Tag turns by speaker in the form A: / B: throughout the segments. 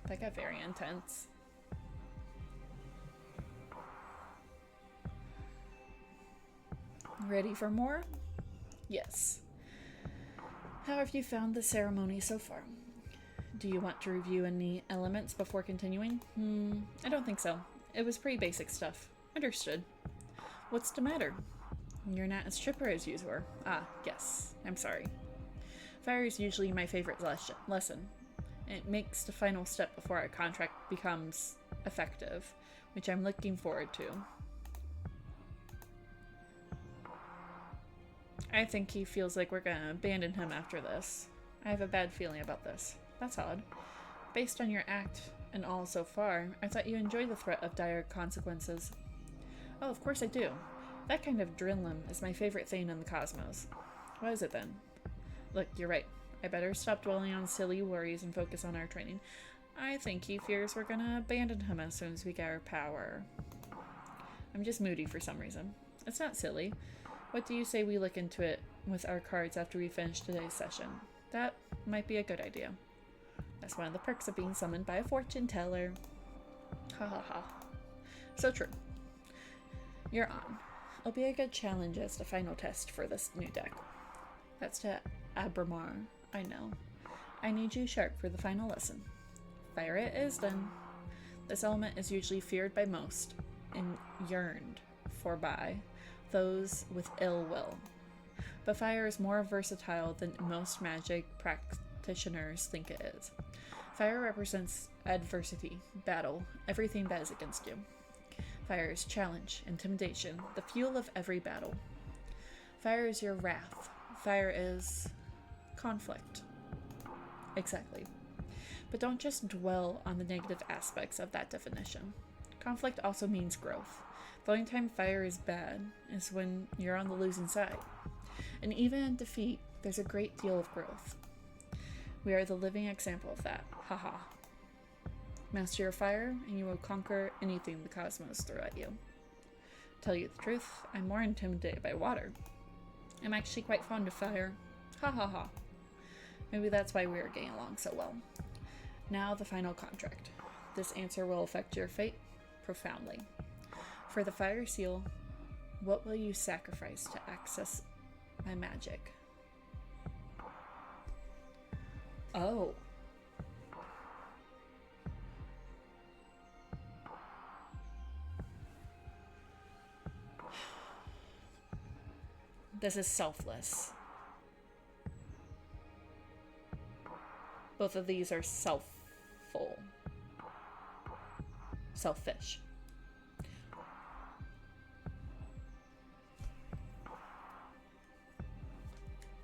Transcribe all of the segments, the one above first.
A: That got very intense. Ready for more? Yes. How have you found the ceremony so far? Do you want to review any elements before continuing? I don't think so. It was pretty basic stuff. Understood. What's the matter? You're not as chipper as you were. Ah, yes. I'm sorry. Fire is usually my favorite lesson. It makes the final step before our contract becomes effective, which I'm looking forward to. I think he feels like we're gonna abandon him after this. I have a bad feeling about this. That's odd. Based on your act and all so far, I thought you enjoyed the threat of dire consequences. Oh, of course I do. That kind of adrenaline is my favorite thing in the cosmos. What is it then? Look, you're right. I better stop dwelling on silly worries and focus on our training. I think he fears we're gonna abandon him as soon as we get our power. I'm just moody for some reason. It's not silly. What do you say we look into it with our cards after we finish today's session? That might be a good idea. That's one of the perks of being summoned by a fortune teller. Ha ha ha. So true. You're on. It'll be a good challenge as the final test for this new deck. That's to Abramar, I know. I need you sharp for the final lesson. Fire it is then. This element is usually feared by most and yearned for by those with ill will. But fire is more versatile than most magic practitioners think it is. Fire represents adversity, battle, everything that is against you. Fire is challenge, intimidation, the fuel of every battle. Fire is your wrath. Fire is conflict. Exactly. But don't just dwell on the negative aspects of that definition. Conflict also means growth. The only time fire is bad is when you're on the losing side. And even in defeat, there's a great deal of growth. We are the living example of that. Haha. Master your fire, and you will conquer anything the cosmos throw at you. Tell you the truth, I'm more intimidated by water. I'm actually quite fond of fire. Ha ha ha. Maybe that's why we are getting along so well. Now the final contract. This answer will affect your fate profoundly. For the fire seal, what will you sacrifice to access my magic? Oh. This is selfless. Both of these are selfful. Selfish.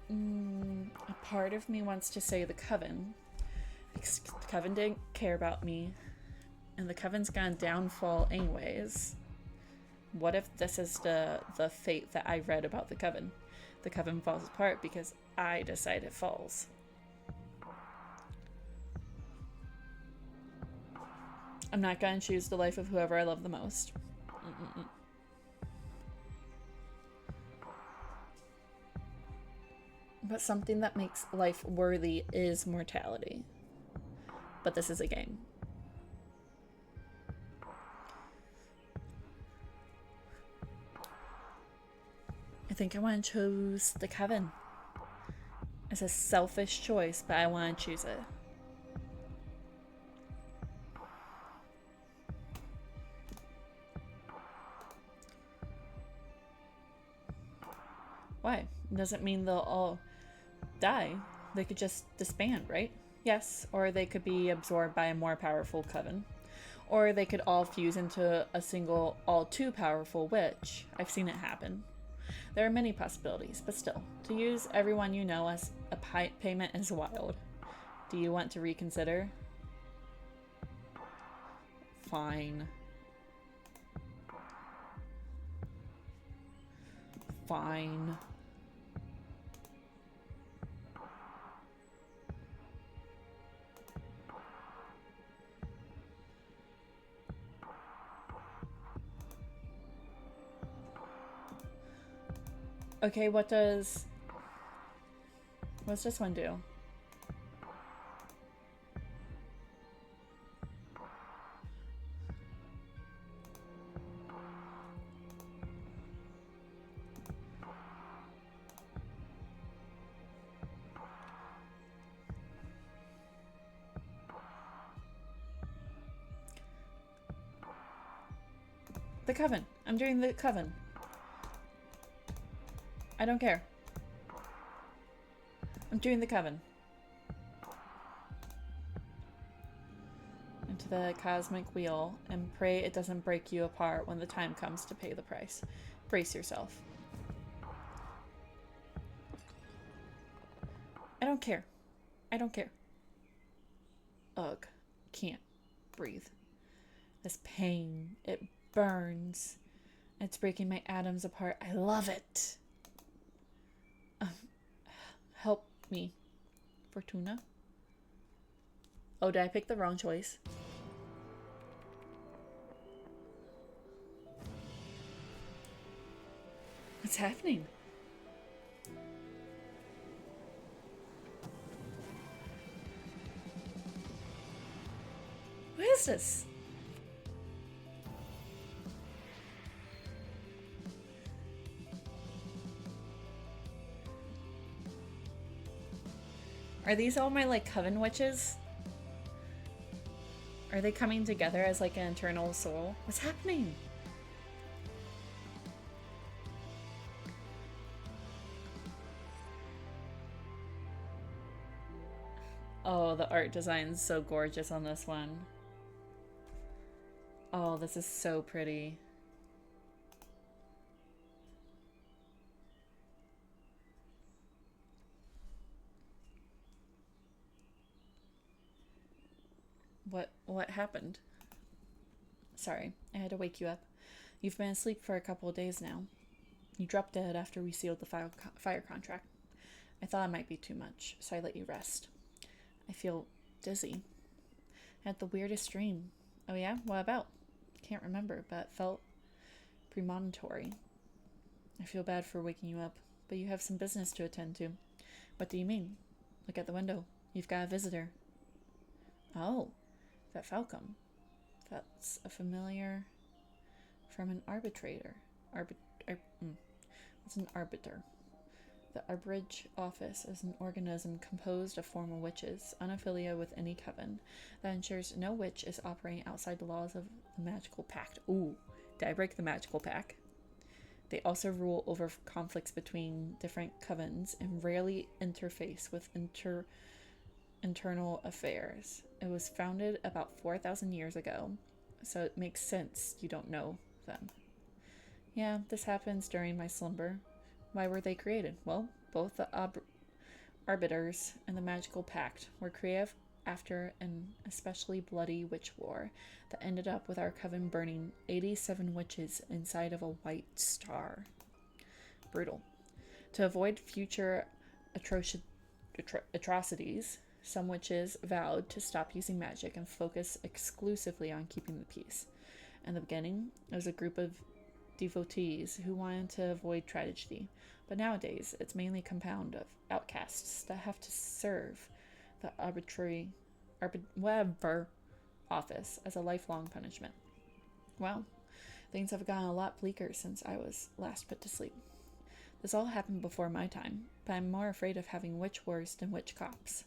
A: A part of me wants to say the Coven. Because the Coven didn't care about me. And the Coven's gonna downfall anyways. What if this is the fate that I read about the Coven? The Coven falls apart because I decide it falls. I'm not gonna choose the life of whoever I love the most. But something that makes life worthy is mortality. But this is a game. I think I want to choose the Coven. It's a selfish choice, but I want to choose it. Why? It doesn't mean they'll all die. They could just disband, right? Yes, or they could be absorbed by a more powerful Coven. Or they could all fuse into a single, all too powerful witch. I've seen it happen. There are many possibilities, but still, to use everyone you know as a payment is wild. Do you want to reconsider? Fine. Fine. Okay, what's this one do? The coven. I'm doing the coven. I don't care. I'm doing the coven. Into the cosmic wheel and pray it doesn't break you apart when the time comes to pay the price. Brace yourself. I don't care. I don't care. Ugh. Can't breathe. This pain. It burns. It's breaking my atoms apart. I love it. Help me. Fortuna? Oh, did I pick the wrong choice? What's happening? What is this? Are these all my, like, coven witches? Are they coming together as, like, an eternal soul? What's happening? Oh, the art design's so gorgeous on this one. Oh, this is so pretty. What happened? Sorry, I had to wake you up. You've been asleep for a couple of days now. You dropped dead after we sealed the fire contract. I thought it might be too much, so I let you rest. I feel dizzy. I had the weirdest dream. Oh yeah? What about? Can't remember, but felt premonitory. I feel bad for waking you up, but you have some business to attend to. What do you mean? Look at the window. You've got a visitor. Oh, that falcon. That's a familiar from an arbitrator. What's an arbiter? The Arbridge Office is an organism composed of former witches, unaffiliated with any coven, that ensures no witch is operating outside the laws of the magical pact. Ooh, did I break the magical pact? They also rule over conflicts between different covens and rarely interface with internal affairs. It was founded about 4,000 years ago, so it makes sense you don't know them. Yeah, this happens during my slumber. Why were they created? Well, both the Arbiters and the Magical Pact were created after an especially bloody witch war that ended up with our coven burning 87 witches inside of a white star. Brutal. To avoid future atrocities, some witches vowed to stop using magic and focus exclusively on keeping the peace. In the beginning, it was a group of devotees who wanted to avoid tragedy, but nowadays it's mainly a compound of outcasts that have to serve the whatever office as a lifelong punishment. Well, things have gotten a lot bleaker since I was last put to sleep. This all happened before my time, but I'm more afraid of having witch wars than witch cops.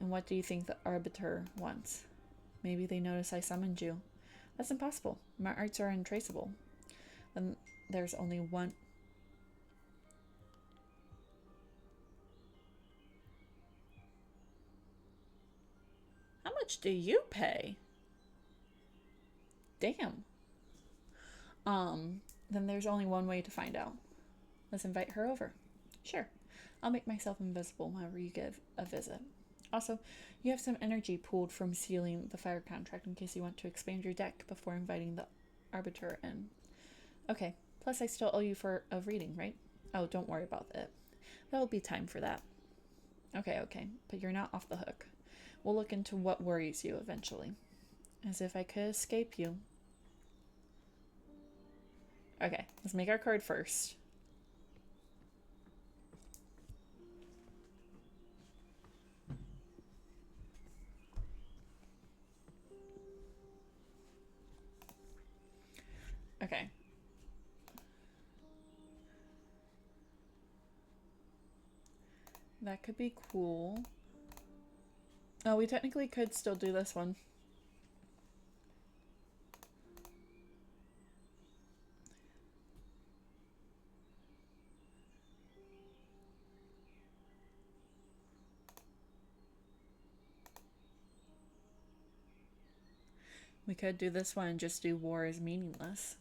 A: And what do you think the arbiter wants? Maybe they notice I summoned you. That's impossible. My arts are untraceable. Then there's only one. How much do you pay? Damn. Then there's only one way to find out. Let's invite her over. Sure. I'll make myself invisible whenever you give a visit. Also, you have some energy pooled from sealing the fire contract in case you want to expand your deck before inviting the arbiter in. Okay. Plus, I still owe you for a reading, right? Oh, don't worry about it. There'll be time for that. Okay. But you're not off the hook. We'll look into what worries you eventually. As if I could escape you. Okay, let's make our card first. Okay. That could be cool. Oh, we technically could still do this one. We could do this one and just do war is meaningless.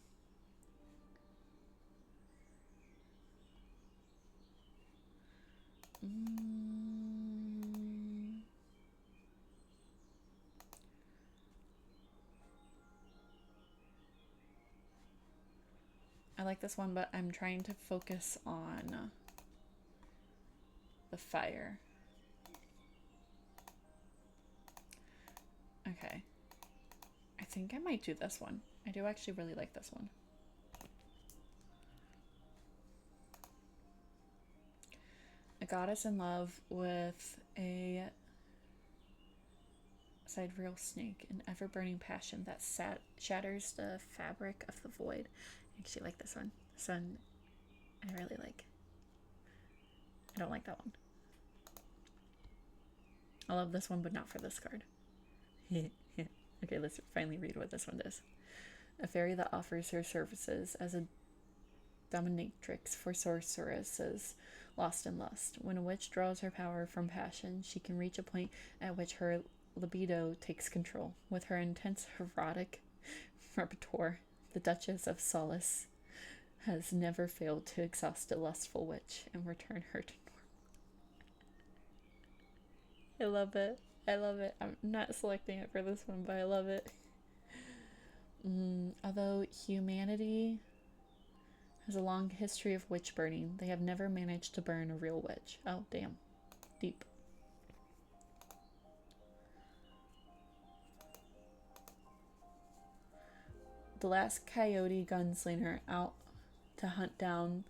A: I like this one, but I'm trying to focus on the fire. Okay. I think I might do this one. I do actually really like this one. A goddess in love with a sidereal snake, an ever-burning passion that shatters the fabric of the void. I actually like this one. This one I really like. I don't like that one. I love this one, but not for this card. Okay, let's finally read what this one does. A fairy that offers her services as a dominatrix for sorceresses lost in lust. When a witch draws her power from passion, she can reach a point at which her libido takes control. With her intense erotic repertoire, the Duchess of Solace has never failed to exhaust a lustful witch and return her to normal. I love it. I love it. I'm not selecting it for this one, but I love it. Although humanity has a long history of witch burning, they have never managed to burn a real witch. Oh, damn. Deep. The last coyote gunslinger out to hunt down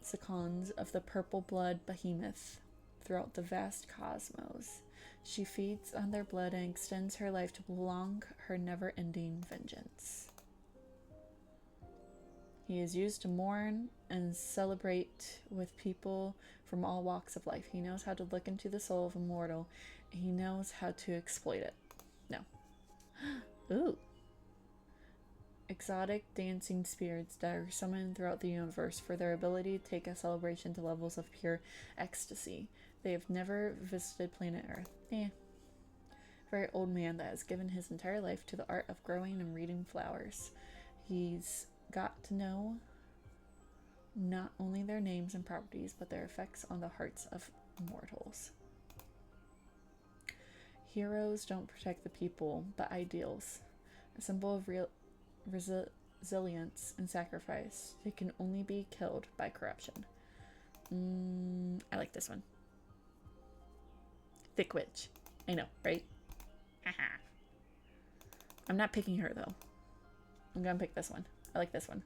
A: Sakons of the purple blood behemoth throughout the vast cosmos. She feeds on their blood and extends her life to prolong her never-ending vengeance. He is used to mourn and celebrate with people from all walks of life. He knows how to look into the soul of a mortal, and he knows how to exploit it. No. Ooh. Exotic dancing spirits that are summoned throughout the universe for their ability to take a celebration to levels of pure ecstasy. They have never visited planet Earth. Very old man that has given his entire life to the art of growing and reading flowers. He's got to know not only their names and properties, but their effects on the hearts of mortals. Heroes don't protect the people, but ideals. A symbol of resilience and sacrifice. They can only be killed by corruption. I like this one. Thick witch. I know, right? Haha. I'm not picking her, though. I'm gonna pick this one. I like this one.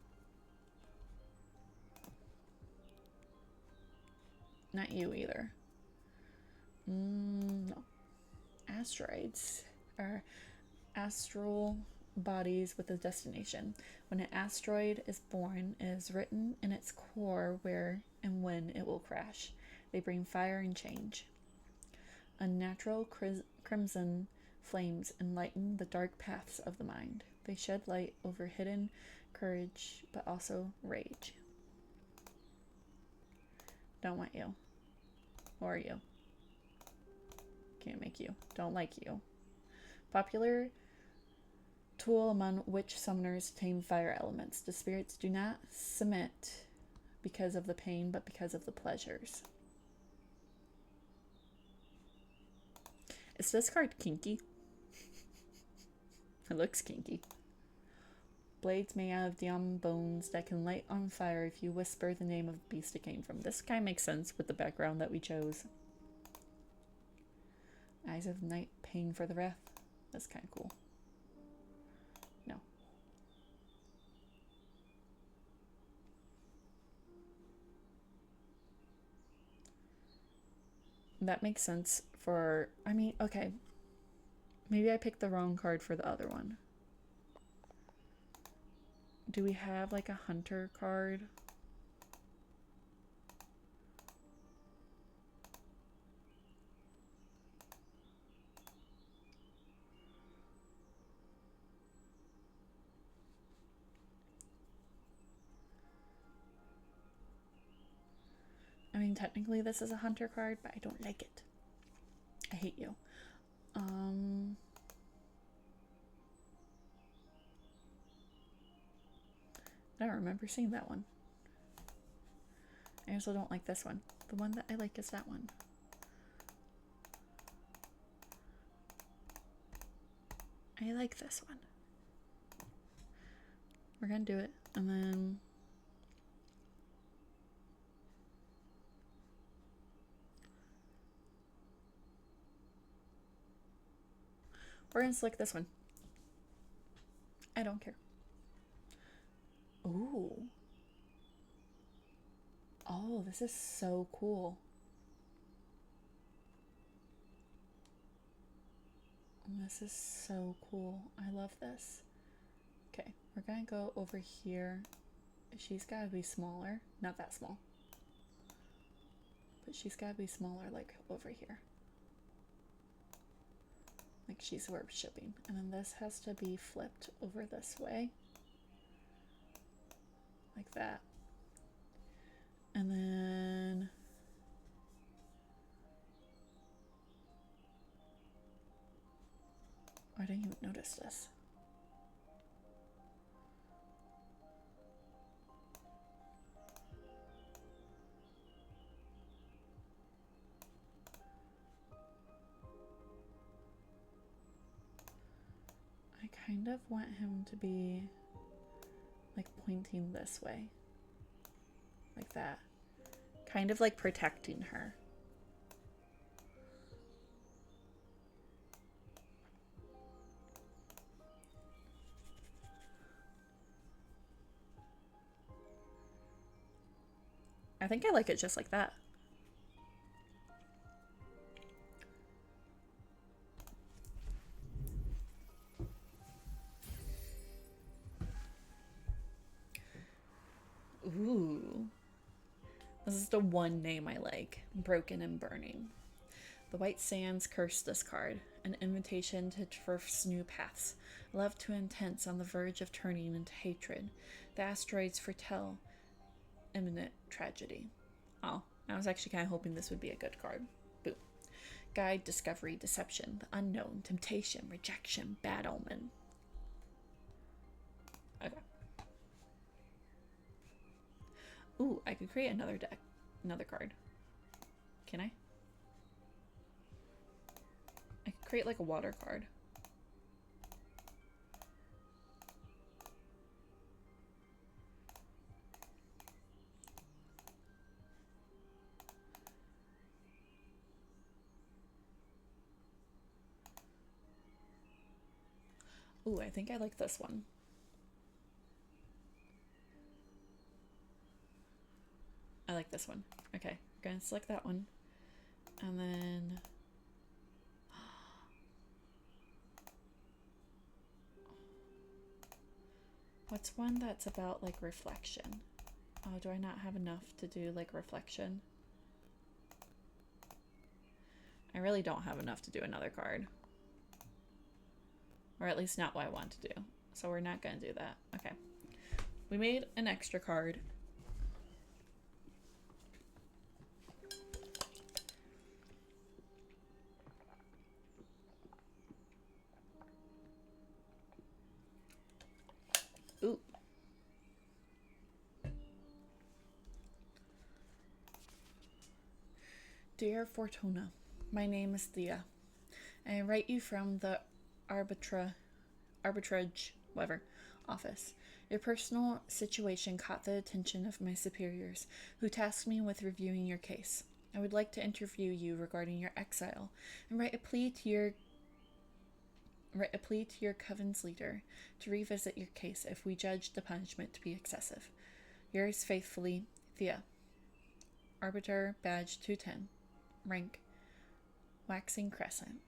A: Not you either. No. Asteroids are astral bodies with a destination. When an asteroid is born, it is written in its core where and when it will crash. They bring fire and change. Unnatural crimson flames enlighten the dark paths of the mind. They shed light over hidden courage, but also rage. Don't want you. Or you. Can't make you. Don't like you. Popular tool among witch summoners to tame fire elements. The spirits do not submit because of the pain, but because of the pleasures. Is this card kinky? It looks kinky. Blades made out of diamond bones that can light on fire if you whisper the name of the beast it came from. This kind of makes sense with the background that we chose. Eyes of night, paying for the wrath. That's kind of cool. No. That makes sense for, I mean, okay. Maybe I picked the wrong card for the other one. Do we have like a hunter card? I mean, technically this is a hunter card, but I don't like it. I hate you. I don't remember seeing that one. I also don't like this one. The one that I like is that one. I like this one. We're gonna do it, and then we're gonna select this one. I don't care. Ooh. Oh, this is so cool. This is so cool. I love this. Okay, we're gonna go over here. She's gotta be smaller. Not that small. But she's gotta be smaller, like over here. Like she's worshipping. And then this has to be flipped over this way. Like that. And then I didn't even notice this. I kind of want him to be like pointing this way. Like that. Kind of like protecting her. I think I like it just like that. Ooh. This is the one name I like. Broken and Burning. The White Sands curse this card. An invitation to traverse new paths. Love too intense on the verge of turning into hatred. The asteroids foretell imminent tragedy. Oh, I was actually kind of hoping this would be a good card. Boom. Guide, discovery, deception, the unknown, temptation, rejection, bad omen. Okay. Ooh, I could create another deck. Another card. Can I? I could create like a water card. Ooh, I think I like this one. I like this one. Okay, we're gonna select that one. And then what's one that's about like reflection? Oh, do I not have enough to do like reflection? I really don't have enough to do another card. Or at least not what I want to do. So we're not gonna do that. Okay. We made an extra card. Ooh. Dear Fortuna, my name is Thea. I write you from the arbitrage, whatever, office. Your personal situation caught the attention of my superiors, who tasked me with reviewing your case. I would like to interview you regarding your exile and write a plea to your coven's leader to revisit your case if we judge the punishment to be excessive. Yours faithfully, Thea. Arbiter, badge 210. Rank, waxing crescent.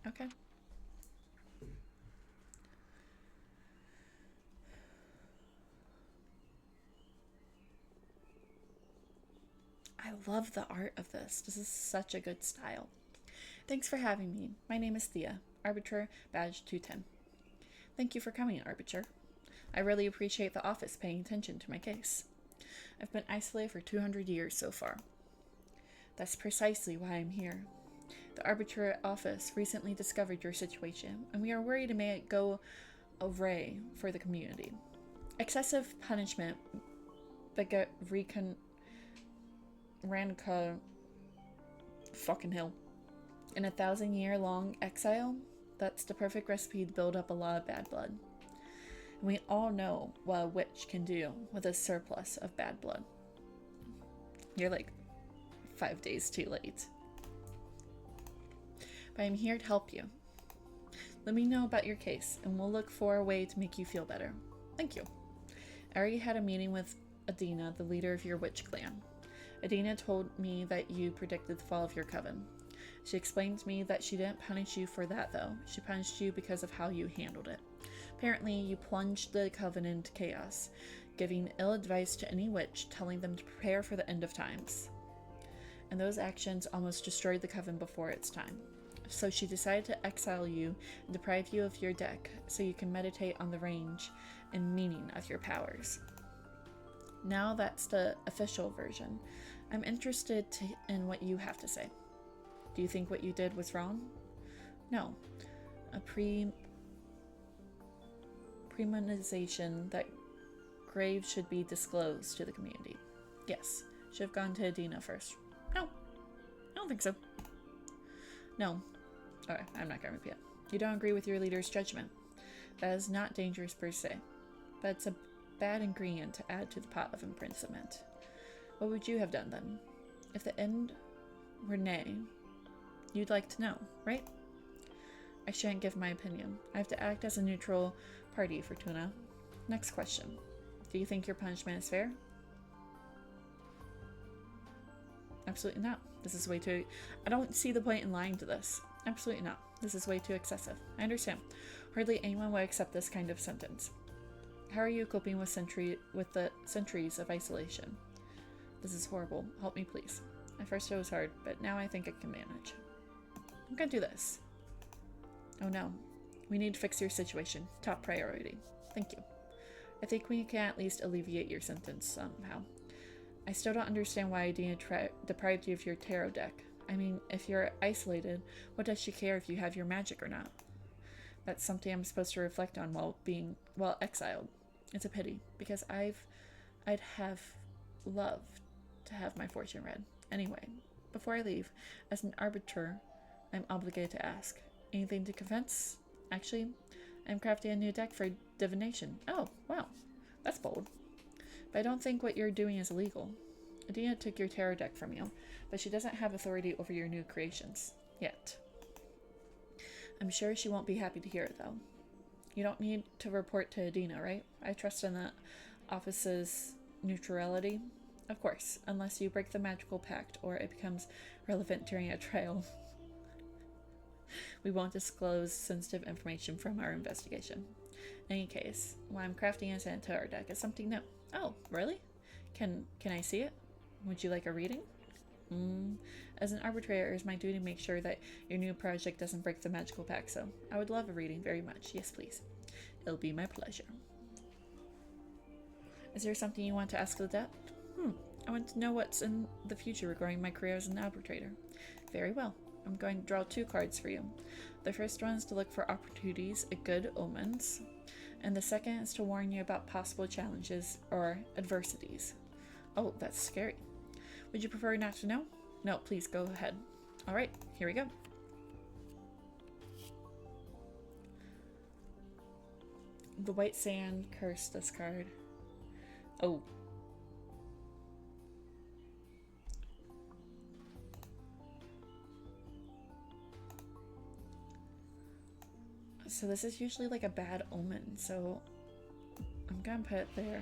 A: Okay. I love the art of this. This is such a good style. Thanks for having me. My name is Thea, Arbiter, badge 210. Thank you for coming, Arbiter. I really appreciate the office paying attention to my case. I've been isolated for 200 years so far. That's precisely why I'm here. The Arbiter office recently discovered your situation, and we are worried it may go array for the community. Excessive punishment beget Ranka fucking hell. In a 1,000-year-long exile, that's the perfect recipe to build up a lot of bad blood. And we all know what a witch can do with a surplus of bad blood. You're like 5 days too late. But I'm here to help you. Let me know about your case, and we'll look for a way to make you feel better. Thank you. I already had a meeting with Adina, the leader of your witch clan. Adina told me that you predicted the fall of your coven. She explained to me that she didn't punish you for that, though. She punished you because of how you handled it. Apparently, you plunged the coven into chaos, giving ill advice to any witch, telling them to prepare for the end of times. And those actions almost destroyed the coven before its time. So she decided to exile you and deprive you of your deck so you can meditate on the range and meaning of your powers. Now that's the official version. I'm interested in what you have to say. Do you think what you did was wrong? No. A premonization that graves should be disclosed to the community. Yes. Should have gone to Adina first. No. I don't think so. No. Okay, I'm not going to repeat it. You don't agree with your leader's judgment. That is not dangerous per se, but it's a bad ingredient to add to the pot of imprisonment. What would you have done then? If the end were nay, you'd like to know, right? I shouldn't give my opinion. I have to act as a neutral party, Fortuna. Next question. Do you think your punishment is fair? Absolutely not. This is way too... I don't see the point in lying to this. Absolutely not. This is way too excessive. I understand. Hardly anyone would accept this kind of sentence. How are you coping with the centuries of isolation? This is horrible. Help me, please. At first it was hard, but now I think I can manage. I'm gonna do this. Oh no. We need to fix your situation. Top priority. Thank you. I think we can at least alleviate your sentence somehow. I still don't understand why Adina deprived you of your tarot deck. I mean, if you're isolated, what does she care if you have your magic or not? That's something I'm supposed to reflect on while exiled. It's a pity, because I'd have loved to have my fortune read. Anyway, before I leave, as an arbiter, I'm obligated to ask. Anything to confess? Actually, I'm crafting a new deck for divination. Oh, wow. That's bold. But I don't think what you're doing is illegal. Adina took your tarot deck from you, but she doesn't have authority over your new creations. Yet. I'm sure she won't be happy to hear it, though. You don't need to report to Adina, right? I trust in the office's neutrality. Of course, unless you break the magical pact or it becomes relevant during a trial. We won't disclose sensitive information from our investigation. In any case, what I'm crafting as an tarot deck is something new. Oh, really? Can I see it? Would you like a reading? As an arbitrator, it is my duty to make sure that your new project doesn't break the magical pact, so I would love a reading very much. Yes, please. It'll be my pleasure. Is there something you want to ask the deck? I want to know what's in the future regarding my career as an arbitrator. Very well. I'm going to draw 2 cards for you. The first one is to look for opportunities, good omens, and the second is to warn you about possible challenges or adversities. Oh, that's scary. Would you prefer not to know? No, please go ahead. Alright, here we go. The White Sand Curse this card. Oh. So this is usually like a bad omen, so I'm gonna put it there.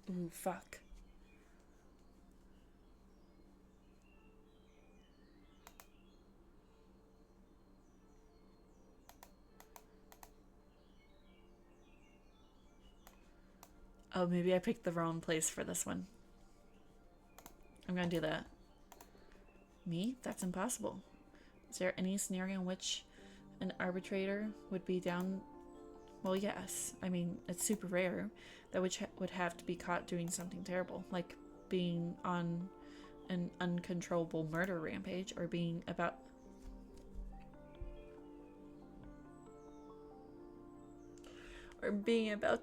A: Ooh, fuck. Oh, maybe I picked the wrong place for this one. I'm gonna do that. Me? That's impossible. Is there any scenario in which an arbitrator would Well, yes. I mean, it's super rare. That would have to be caught doing something terrible, like being on an uncontrollable murder rampage or being about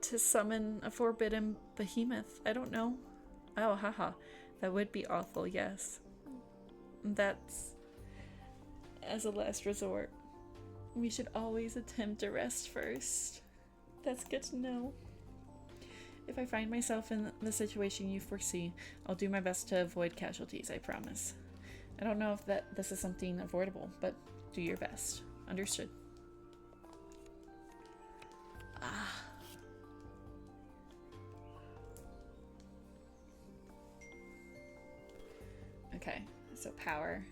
A: to summon a forbidden behemoth. I don't know. Oh, haha. That would be awful, yes. That's as a last resort. We should always attempt to rest first. That's good to know. If I find myself in the situation you foresee, I'll do my best to avoid casualties, I promise. I don't know if this is something avoidable, but do your best. Understood. Ah. Okay, so power.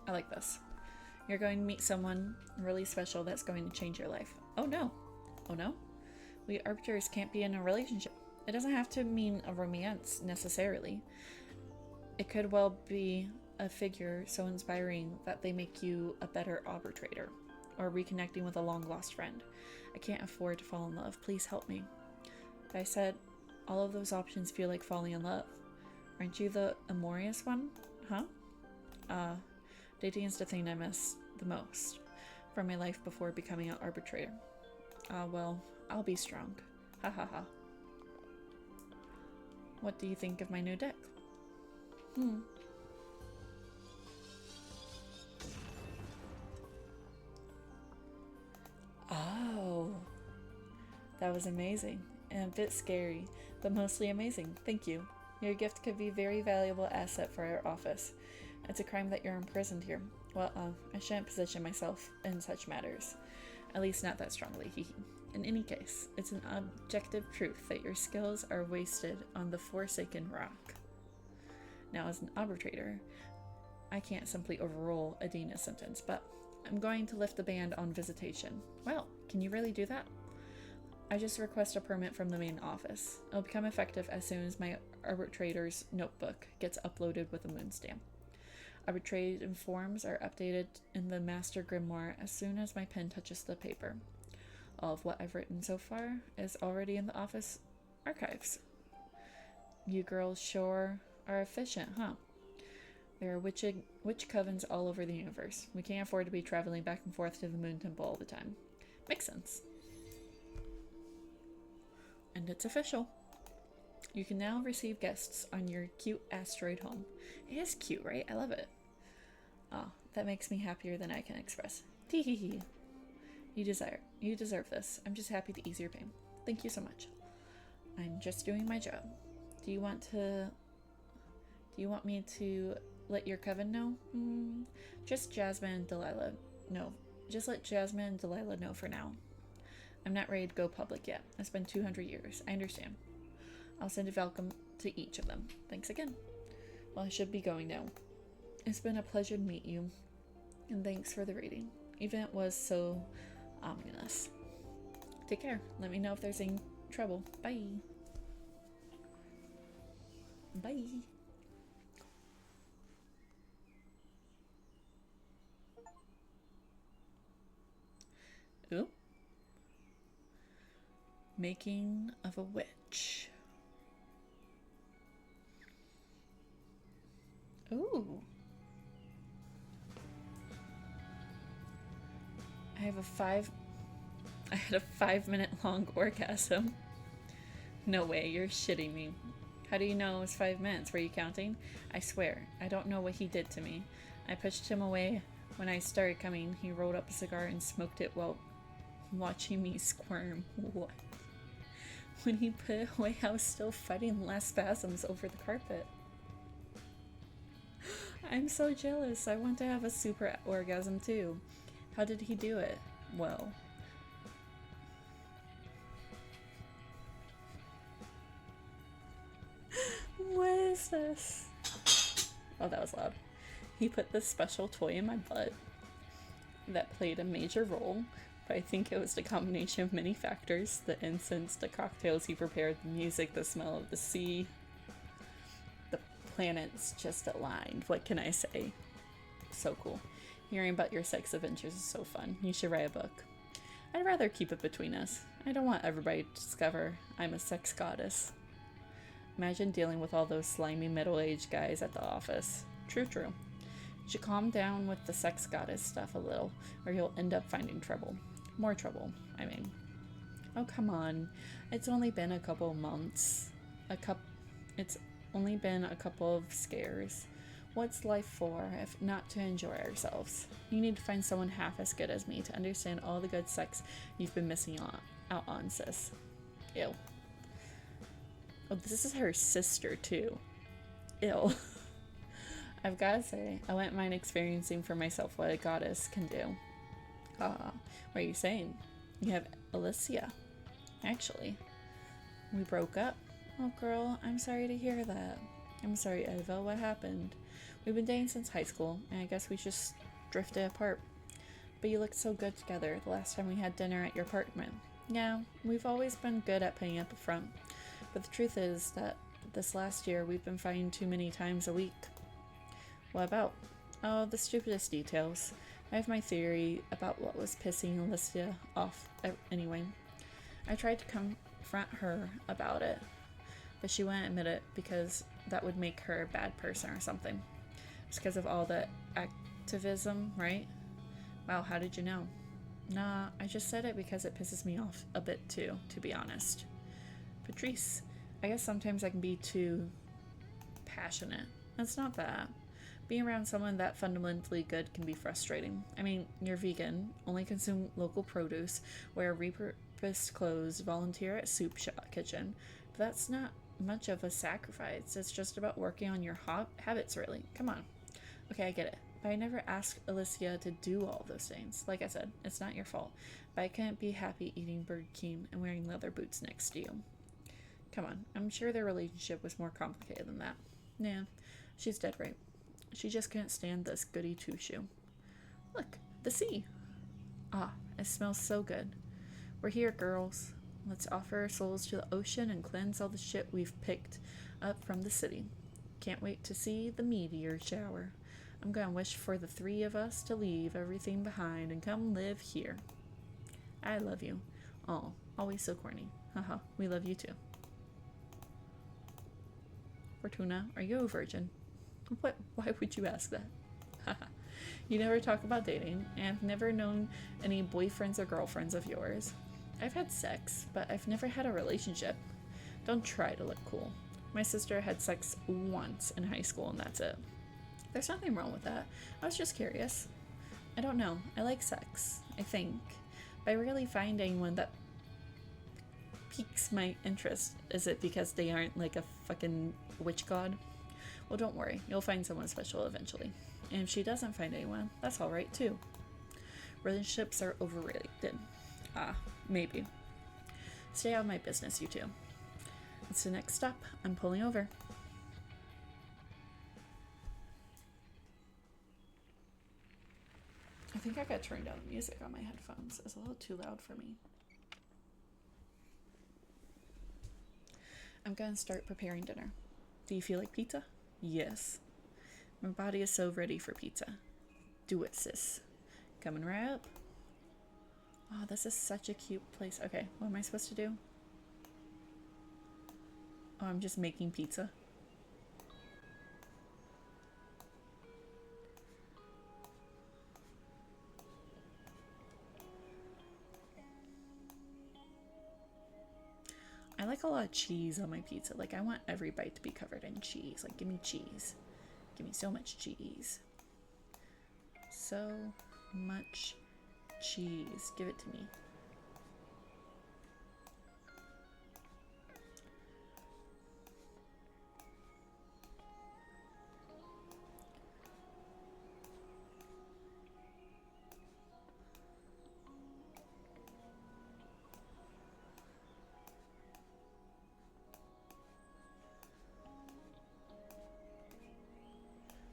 A: I like this. You're going to meet someone really special that's going to change your life. Oh no. Oh no? We arbiters can't be in a relationship. It doesn't have to mean a romance necessarily. It could well be a figure so inspiring that they make you a better arbitrator, or reconnecting with a long-lost friend. I can't afford to fall in love. Please help me. But I said, all of those options feel like falling in love. Aren't you the amorous one? Huh? Dating is the thing I miss the most from my life before becoming an arbitrator. Well, I'll be strong. Ha ha ha. What do you think of my new deck? Oh. That was amazing. And a bit scary, but mostly amazing. Thank you. Your gift could be a very valuable asset for our office. It's a crime that you're imprisoned here. Well, I shouldn't position myself in such matters. At least not that strongly, hee hee. In any case, it's an objective truth that your skills are wasted on the Forsaken Rock. Now, as an arbitrator, I can't simply overrule Adina's sentence, but I'm going to lift the ban on visitation. Well, can you really do that? I just request a permit from the main office. It'll become effective as soon as my arbitrator's notebook gets uploaded with a moon stamp. Arbitration forms are updated in the master grimoire as soon as my pen touches the paper. All of what I've written so far is already in the office archives. You girls sure are efficient, huh? There are witch covens all over the universe. We can't afford to be traveling back and forth to the moon temple all the time. Makes sense. And it's official. You can now receive guests on your cute asteroid home. It is cute, right? I love it. Ah, that makes me happier than I can express. Tee hee hee. You deserve this. I'm just happy to ease your pain. Thank you so much. I'm just doing my job. Do you want me to let your coven know? Just Jasmine and Delilah. No, just let Jasmine and Delilah know for now. I'm not ready to go public yet. It's been 200 years. I understand. I'll send a welcome to each of them. Thanks again. Well, I should be going now. It's been a pleasure to meet you. And thanks for the reading. Even it was so ominous. Take care. Let me know if there's any trouble. Bye. Bye. Ooh. Making of a witch. Ooh. I had a 5-minute long orgasm. No way, you're shitting me. How do you know it was 5 minutes? Were you counting? I swear, I don't know what he did to me. I pushed him away when I started coming. He rolled up a cigar and smoked it while watching me squirm. What? When he put it away, I was still fighting last spasms over the carpet. I'm so jealous. I want to have a super orgasm too. How did he do it? Well. What is this? Oh, that was loud. He put this special toy in my butt that played a major role, but I think it was the combination of many factors: the incense, the cocktails he prepared, the music, the smell of the sea, the planets just aligned. What can I say? So cool. Hearing about your sex adventures is so fun. You should write a book. I'd rather keep it between us. I don't want everybody to discover I'm a sex goddess. Imagine dealing with all those slimy middle-aged guys at the office. True, true. You should calm down with the sex goddess stuff a little, or you'll end up finding trouble. More trouble, I mean. Oh, come on. It's only been a couple months. It's only been a couple of scares. What's life for if not to enjoy ourselves? You need to find someone half as good as me to understand all the good sex you've been missing out on, sis. Ew. Oh, this is her sister, too. Ew. I've gotta say, I wouldn't mind experiencing for myself what a goddess can do. What are you saying? You have Alicia. Actually, we broke up. Oh, girl, I'm sorry to hear that. I'm sorry, Eva. What happened? We've been dating since high school, and I guess we just drifted apart. But you looked so good together the last time we had dinner at your apartment. Yeah, we've always been good at putting up a front. But the truth is that this last year we've been fighting too many times a week. What about? Oh, the stupidest details. I have my theory about what was pissing Alicia off anyway. I tried to confront her about it, but she wouldn't admit it because that would make her a bad person or something. It's because of all the activism, right? Wow, how did you know? Nah, I just said it because it pisses me off a bit too, to be honest. Patrice, I guess sometimes I can be too passionate. It's not that. Being around someone that fundamentally good can be frustrating. I mean, you're vegan, only consume local produce, wear repurposed clothes, volunteer at soup kitchen. But that's not much of a sacrifice. It's just about working on your habits, really. Come on. Okay, I get it. But I never asked Alicia to do all those things. Like I said, it's not your fault. But I couldn't be happy eating Burger King and wearing leather boots next to you. Come on. I'm sure their relationship was more complicated than that. Nah, she's dead right. She just couldn't stand this goody two-shoe. Look, the sea. Ah, it smells so good. We're here, girls. Let's offer our souls to the ocean and cleanse all the shit we've picked up from the city. Can't wait to see the meteor shower. I'm gonna wish for the three of us to leave everything behind and come live here. I love you. Oh, always so corny. Haha, we love you too. Fortuna, are you a virgin? What? Why would you ask that? Haha. You never talk about dating, and I've never known any boyfriends or girlfriends of yours. I've had sex, but I've never had a relationship. Don't try to look cool. My sister had sex once in high school, and that's it. There's nothing wrong with that. I was just curious. I don't know. I like sex, I think. But I rarely find anyone that piques my interest. Is it because they aren't like a fucking witch god? Well, don't worry. You'll find someone special eventually. And if she doesn't find anyone, that's alright too. Relationships are overrated. Maybe. Stay out of my business, you two. What's the next stop? I'm pulling over. I think I gotta turn down the music on my headphones. It's a little too loud for me. I'm gonna start preparing dinner. Do you feel like pizza? Yes. My body is so ready for pizza. Do it, sis. Coming right up. Oh, this is such a cute place. Okay, what am I supposed to do? Oh, I'm just making pizza. I like a lot of cheese on my pizza. Like, I want every bite to be covered in cheese. Like, give me cheese. Give me so much cheese. So much cheese. Give it to me.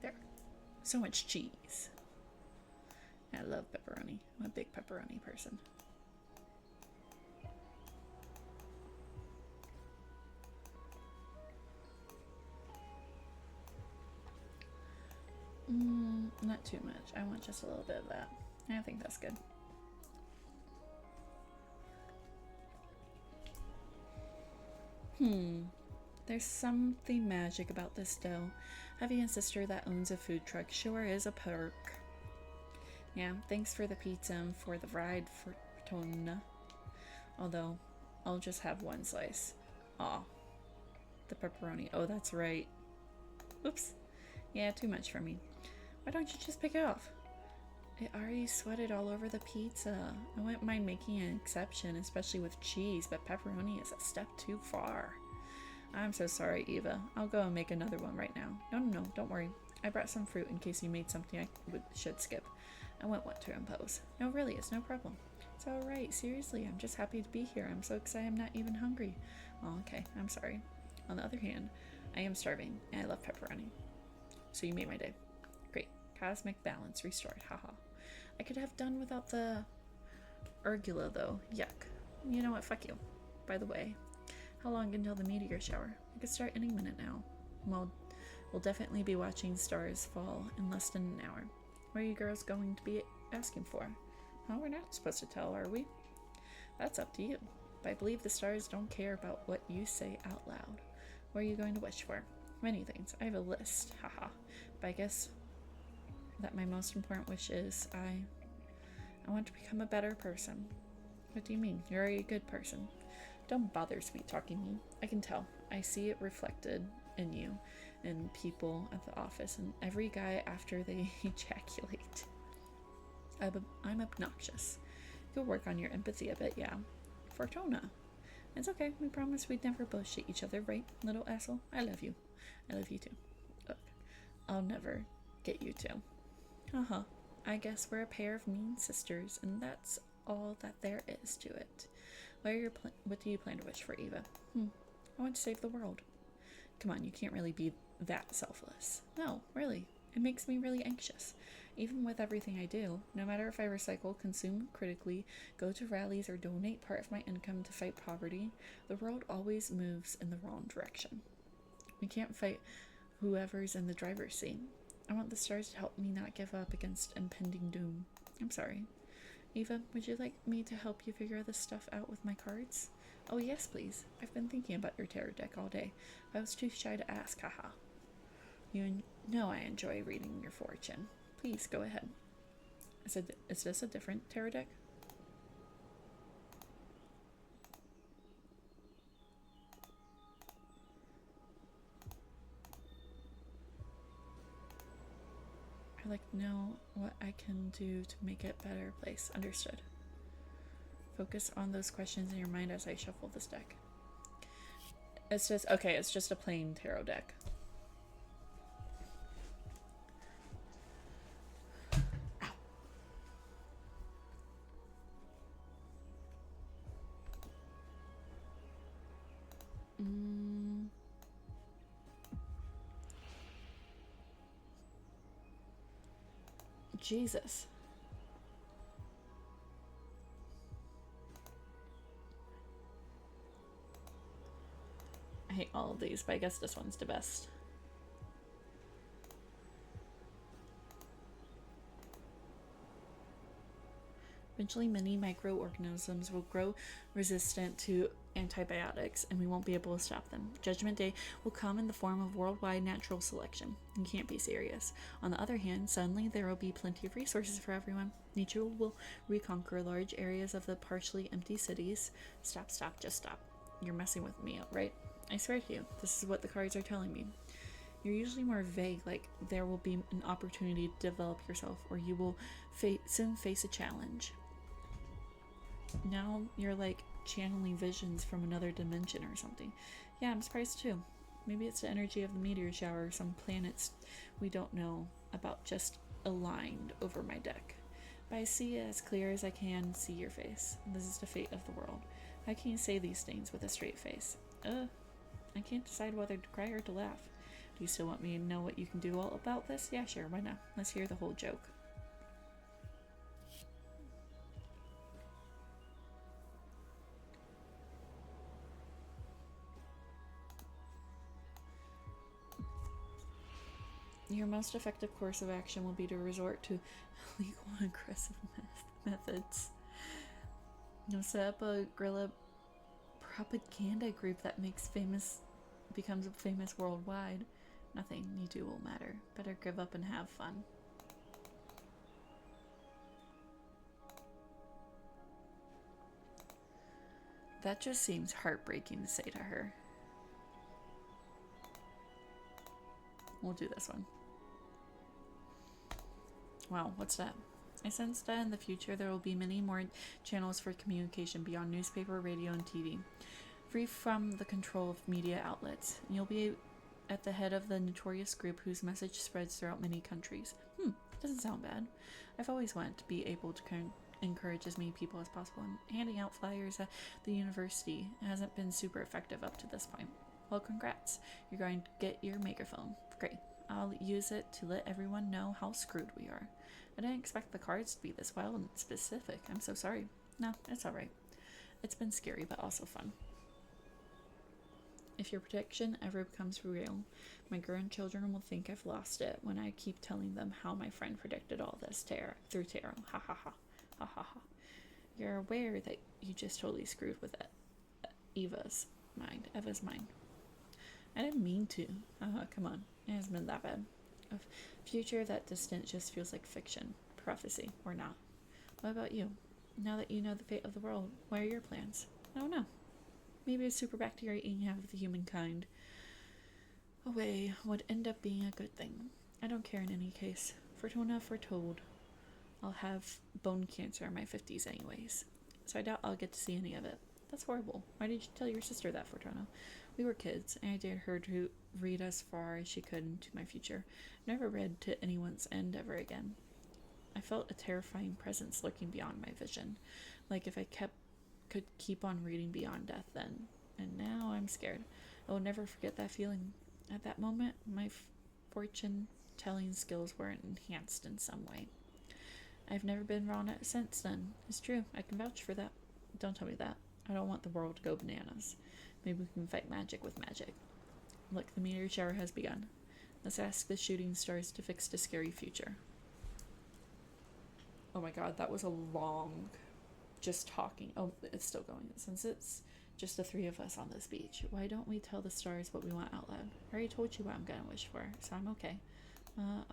A: There. So much cheese. I love pepperoni. I'm a big pepperoni person. too much. I want just a little bit of that. I think that's good. There's something magic about this dough. Having a sister that owns a food truck sure is a perk. Yeah, thanks for the pizza and for the fried fortuna. Although, I'll just have one slice. Aw. The pepperoni. Oh, that's right. Oops. Yeah, too much for me. Why don't you just pick it off? It already sweated all over the pizza. I wouldn't mind making an exception, especially with cheese, but pepperoni is a step too far. I'm so sorry, Eva. I'll go and make another one right now. No, don't worry. I brought some fruit in case you made something I should skip. I wouldn't want to impose. No, really, it's no problem. It's alright, seriously, I'm just happy to be here. I'm so excited I'm not even hungry. Oh, okay, I'm sorry. On the other hand, I am starving, and I love pepperoni. So you made my day. Great. Cosmic balance restored, haha. I could have done without the Urgula, though. Yuck. You know what, fuck you. By the way, how long until the meteor shower? I could start any minute now. Well, we'll definitely be watching stars fall in less than an hour. What are you girls going to be asking for? Well, we're not supposed to tell, are we? That's up to you. But I believe the stars don't care about what you say out loud. What are you going to wish for? Many things. I have a list, haha. But I guess that my most important wish is I want to become a better person. What do you mean? You're already a good person. Don't bother sweet talking me. I can tell. I see it reflected in you and people at the office and every guy after they ejaculate. I'm obnoxious. You'll work on your empathy a bit, yeah. Fortuna. It's okay. We promised we'd never bullshit each other, right, little asshole? I love you. I love you too. Look, I'll never get you too. Uh-huh. I guess we're a pair of mean sisters, and that's all that there is to it. What do you plan to wish for, Eva? I want to save the world. Come on, you can't really be that selfless. No, really. It makes me really anxious. Even with everything I do, no matter if I recycle, consume critically, go to rallies, or donate part of my income to fight poverty, the world always moves in the wrong direction. We can't fight whoever's in the driver's seat. I want the stars to help me not give up against impending doom. I'm sorry. Eva, would you like me to help you figure this stuff out with my cards? Oh, yes, please. I've been thinking about your tarot deck all day. I was too shy to ask, haha. You know I enjoy reading your fortune. Please, go ahead. Is this a different tarot deck? I'd like to know what I can do to make it a better place. Understood. Focus on those questions in your mind as I shuffle this deck. It's just, okay, it's just a plain tarot deck. Ow. Jesus. I hate all of these, but I guess this one's the best. Eventually, many microorganisms will grow resistant to antibiotics, and we won't be able to stop them. Judgment Day will come in the form of worldwide natural selection. You can't be serious. On the other hand, suddenly there will be plenty of resources for everyone. Nature will reconquer large areas of the partially empty cities. Stop, just stop. You're messing with me, right? I swear to you, this is what the cards are telling me. You're usually more vague, like there will be an opportunity to develop yourself, or you will soon face a challenge. Now you're like channeling visions from another dimension or something. Yeah, I'm surprised too. Maybe it's the energy of the meteor shower or some planets we don't know about just aligned over my deck. But I see it as clear as I can see your face. This is the fate of the world. How can you say these things with a straight face? I can't decide whether to cry or to laugh. Do you still want me to know what you can do all about this? Yeah, sure, why not? Let's hear the whole joke. Your most effective course of action will be to resort to legal and aggressive methods. You'll set up a guerrilla propaganda group that becomes famous worldwide. Nothing you do will matter. Better give up and have fun. That just seems heartbreaking to say to her. We'll do this one. Wow, what's that? I sense that in the future there will be many more channels for communication beyond newspaper, radio, and TV. Free from the control of media outlets. You'll be at the head of the notorious group whose message spreads throughout many countries. Doesn't sound bad. I've always wanted to be able to encourage as many people as possible, and handing out flyers at the university hasn't been super effective up to this point. Well, congrats. You're going to get your megaphone. Great. I'll use it to let everyone know how screwed we are. I didn't expect the cards to be this wild and specific. I'm so sorry. No, it's alright. It's been scary, but also fun. If your prediction ever becomes real, my grandchildren will think I've lost it when I keep telling them how my friend predicted all this through tarot. Ha ha ha. Ha ha ha. You're aware that you just totally screwed with it. Eva's mind. I didn't mean to. Come on. It hasn't been that bad. A future that distant just feels like fiction. Prophecy. Or not. What about you? Now that you know the fate of the world, what are your plans? I don't know. Maybe a super bacteria eating half of the humankind away would end up being a good thing. I don't care in any case. Fortuna foretold I'll have bone cancer in my 50s anyways, so I doubt I'll get to see any of it. That's horrible. Why did you tell your sister that, Fortuna? We were kids, and I dared her to read as far as she could into my future. Never read to anyone's end ever again. I felt a terrifying presence lurking beyond my vision, like if I could keep on reading beyond death then. And now I'm scared. I will never forget that feeling. At that moment, my fortune-telling skills were enhanced in some way. I've never been wrong since then. It's true. I can vouch for that. Don't tell me that. I don't want the world to go bananas. Maybe we can fight magic with magic. Look, the meteor shower has begun. Let's ask the shooting stars to fix the scary future. Oh my god, that was a long just talking. Oh, it's still going. Since it's just the three of us on this beach, why don't we tell the stars what we want out loud? I already told you what I'm gonna wish for, so I'm okay.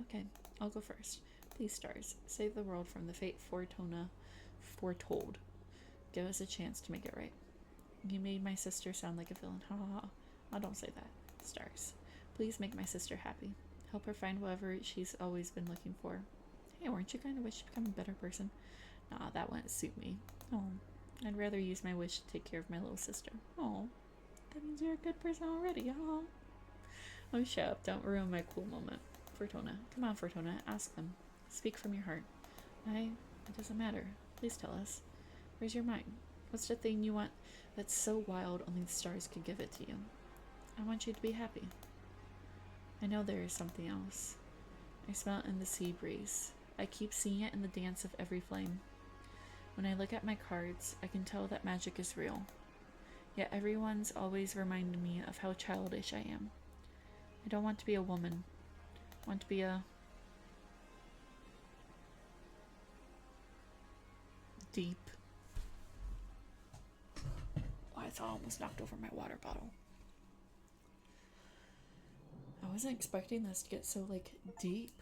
A: Okay, I'll go first. Please, stars, save the world from the fate Fortuna foretold. Give us a chance to make it right. You made my sister sound like a villain. Ha ha ha. Oh, don't say that. Stars, please make my sister happy. Help her find whatever she's always been looking for. Hey, weren't you kind of wish to become a better person? Nah, that wouldn't suit me. Oh, I'd rather use my wish to take care of my little sister. Oh, that means you're a good person already. Oh, shut up. Don't ruin my cool moment. Fortuna. Come on, Fortuna. Ask them. Speak from your heart. It doesn't matter. Please tell us. Where's your mind? What's the thing you want that's so wild only the stars could give it to you? I want you to be happy. I know there is something else. I smell it in the sea breeze. I keep seeing it in the dance of every flame. When I look at my cards, I can tell that magic is real. Yet everyone's always reminding me of how childish I am. I don't want to be a woman. I want to be a deep. Oh, I thought I almost knocked over my water bottle. I wasn't expecting this to get so, deep.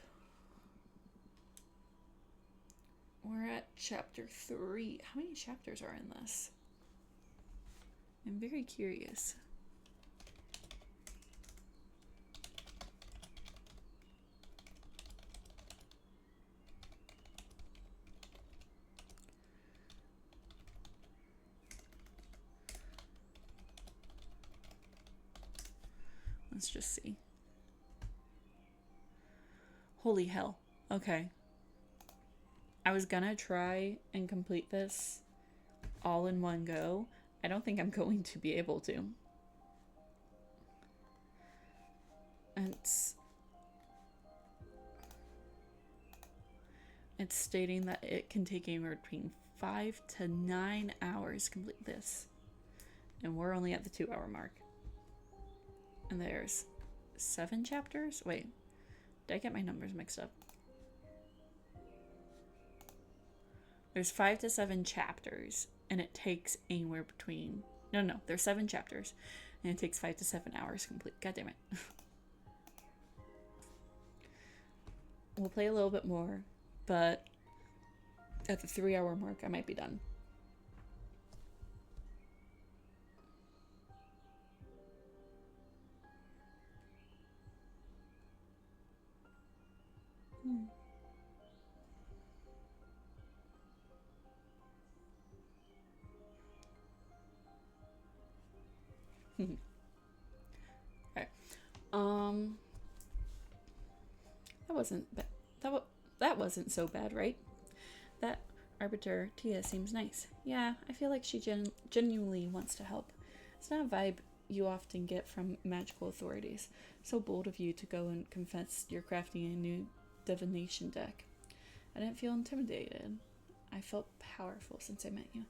A: We're at chapter 3. How many chapters are in this? I'm very curious. Let's just see. Holy hell. Okay. I was gonna try and complete this all in one go. I don't think I'm going to be able to. It's stating that it can take anywhere between 5 to 9 hours to complete this. And we're only at the 2-hour mark. And there's 7 chapters? Wait. Did I get my numbers mixed up? There's 5 to 7 chapters, and it takes anywhere between... No, there's 7 chapters, and it takes 5 to 7 hours to complete. God damn it. We'll play a little bit more, but at the 3-hour mark, I might be done. Okay. That wasn't bad. That wasn't so bad, right? That Arbiter Tia seems nice. Yeah, I feel like she genuinely wants to help. It's not a vibe you often get from magical authorities. So bold of you to go and confess you're crafting a new divination deck. I didn't feel intimidated. I felt powerful since I met you.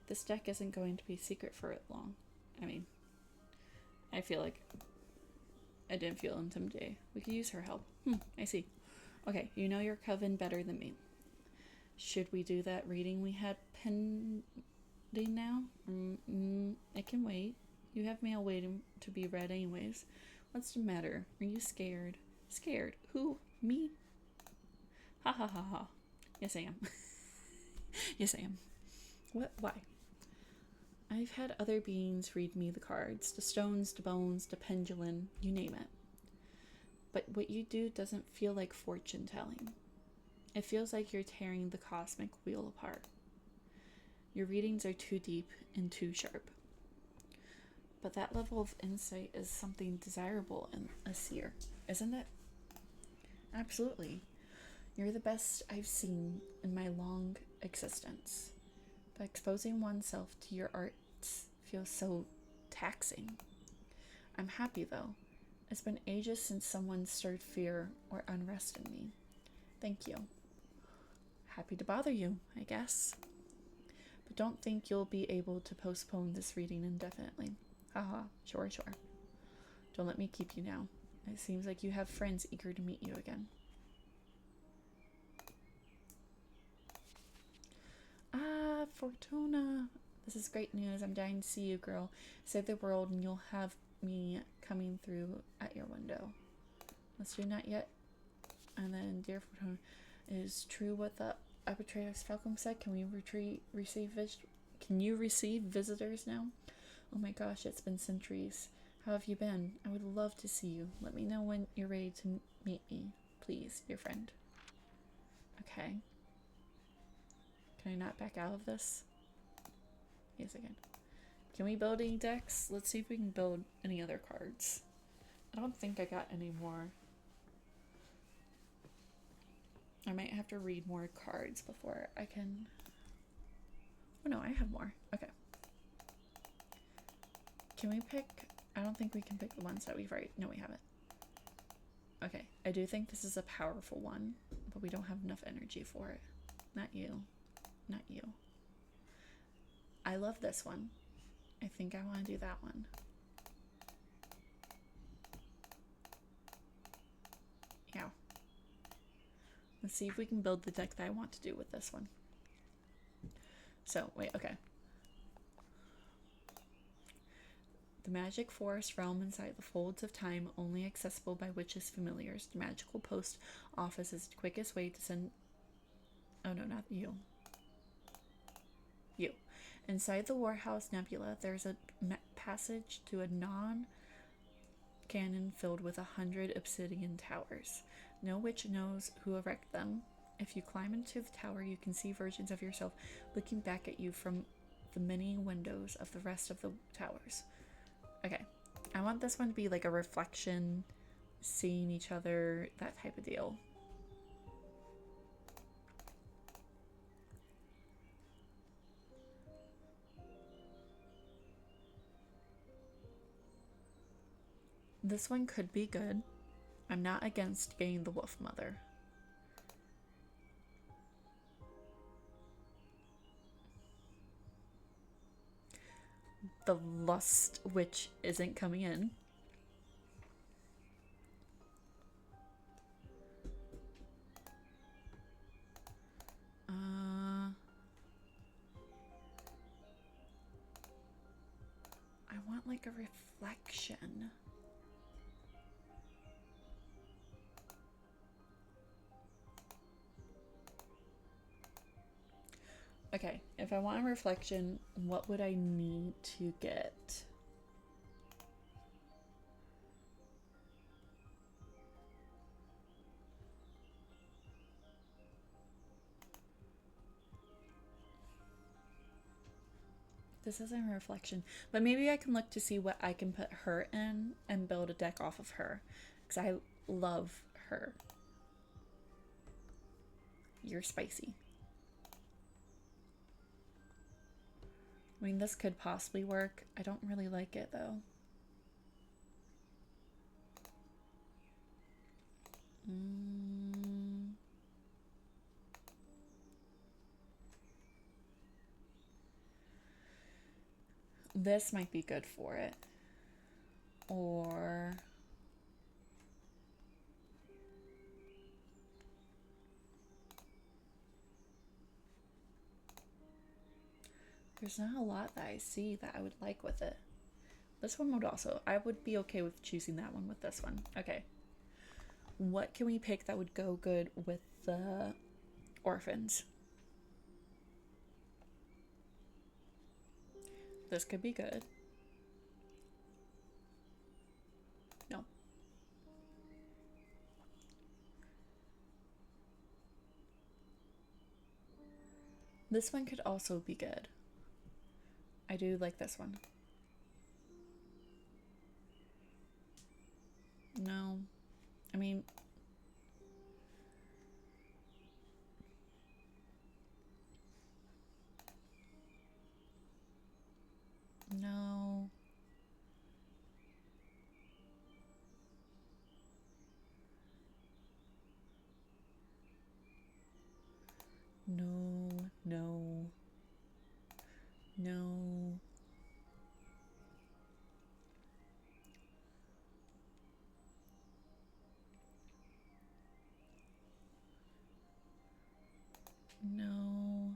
A: This deck isn't going to be secret for long. I mean, I feel like I didn't feel intimidated. We could use her help. I see. Okay, you know your coven better than me. Should we do that reading we had pending now? It can wait. You have mail waiting to be read anyways. What's the matter? Are you scared? Scared? Who? Me? Ha ha ha ha. Yes, I am. Yes, I am. What? Why? I've had other beings read me the cards. The stones, the bones, the pendulum, you name it. But what you do doesn't feel like fortune telling. It feels like you're tearing the cosmic wheel apart. Your readings are too deep and too sharp. But that level of insight is something desirable in a seer, isn't it? Absolutely. You're the best I've seen in my long existence. But exposing oneself to your arts feels so taxing. I'm happy though. It's been ages since someone stirred fear or unrest in me. Thank you. Happy to bother you, I guess. But don't think you'll be able to postpone this reading indefinitely. Haha, sure. Don't let me keep you now. It seems like you have friends eager to meet you again. Ah, Fortuna. This is great news. I'm dying to see you, girl. Save the world and you'll have me coming through at your window. Let's do not yet. And then, dear Fortuna, is true what the arbitrator's Falcon said? Can you receive visitors now? Oh my gosh, it's been centuries. How have you been? I would love to see you. Let me know when you're ready to meet me. Please, your friend. Okay. Can I not back out of this? Yes, I can. Can we build any decks? Let's see if we can build any other cards. I don't think I got any more. I might have to read more cards before I can... Oh no, I have more. Okay. Can we pick... I don't think we can pick the ones that we've already... No, we haven't. Okay, I do think this is a powerful one, but we don't have enough energy for it. Not you. Not you. I love this one. I think I want to do that one. Yeah. Let's see if we can build the deck that I want to do with this one. So, wait, okay. The magic forest realm inside the folds of time, only accessible by witches' familiars. The magical post office is the quickest way to send... Oh no, not you. You. Inside the Warhouse Nebula, there's a passage to a non-cannon filled with 100 obsidian towers. No witch knows who erected them. If you climb into the tower, you can see versions of yourself looking back at you from the many windows of the rest of the towers. Okay, I want this one to be like a reflection, seeing each other, that type of deal. This one could be good. I'm not against getting the Wolf Mother. The Lust Witch isn't coming in. want like a reflection. Okay, if I want a reflection, what would I need to get? This isn't a reflection, but maybe I can look to see what I can put her in and build a deck off of her, because I love her. You're spicy. I mean, this could possibly work. I don't really like it, though. This might be good for it. Or... there's not a lot that I see that I would like with it. This one would also... I would be okay with choosing that one with this one. Okay. What can we pick that would go good with the orphans? This could be good. No. This one could also be good. I do like this one. No. I mean... no. No. No. No. No.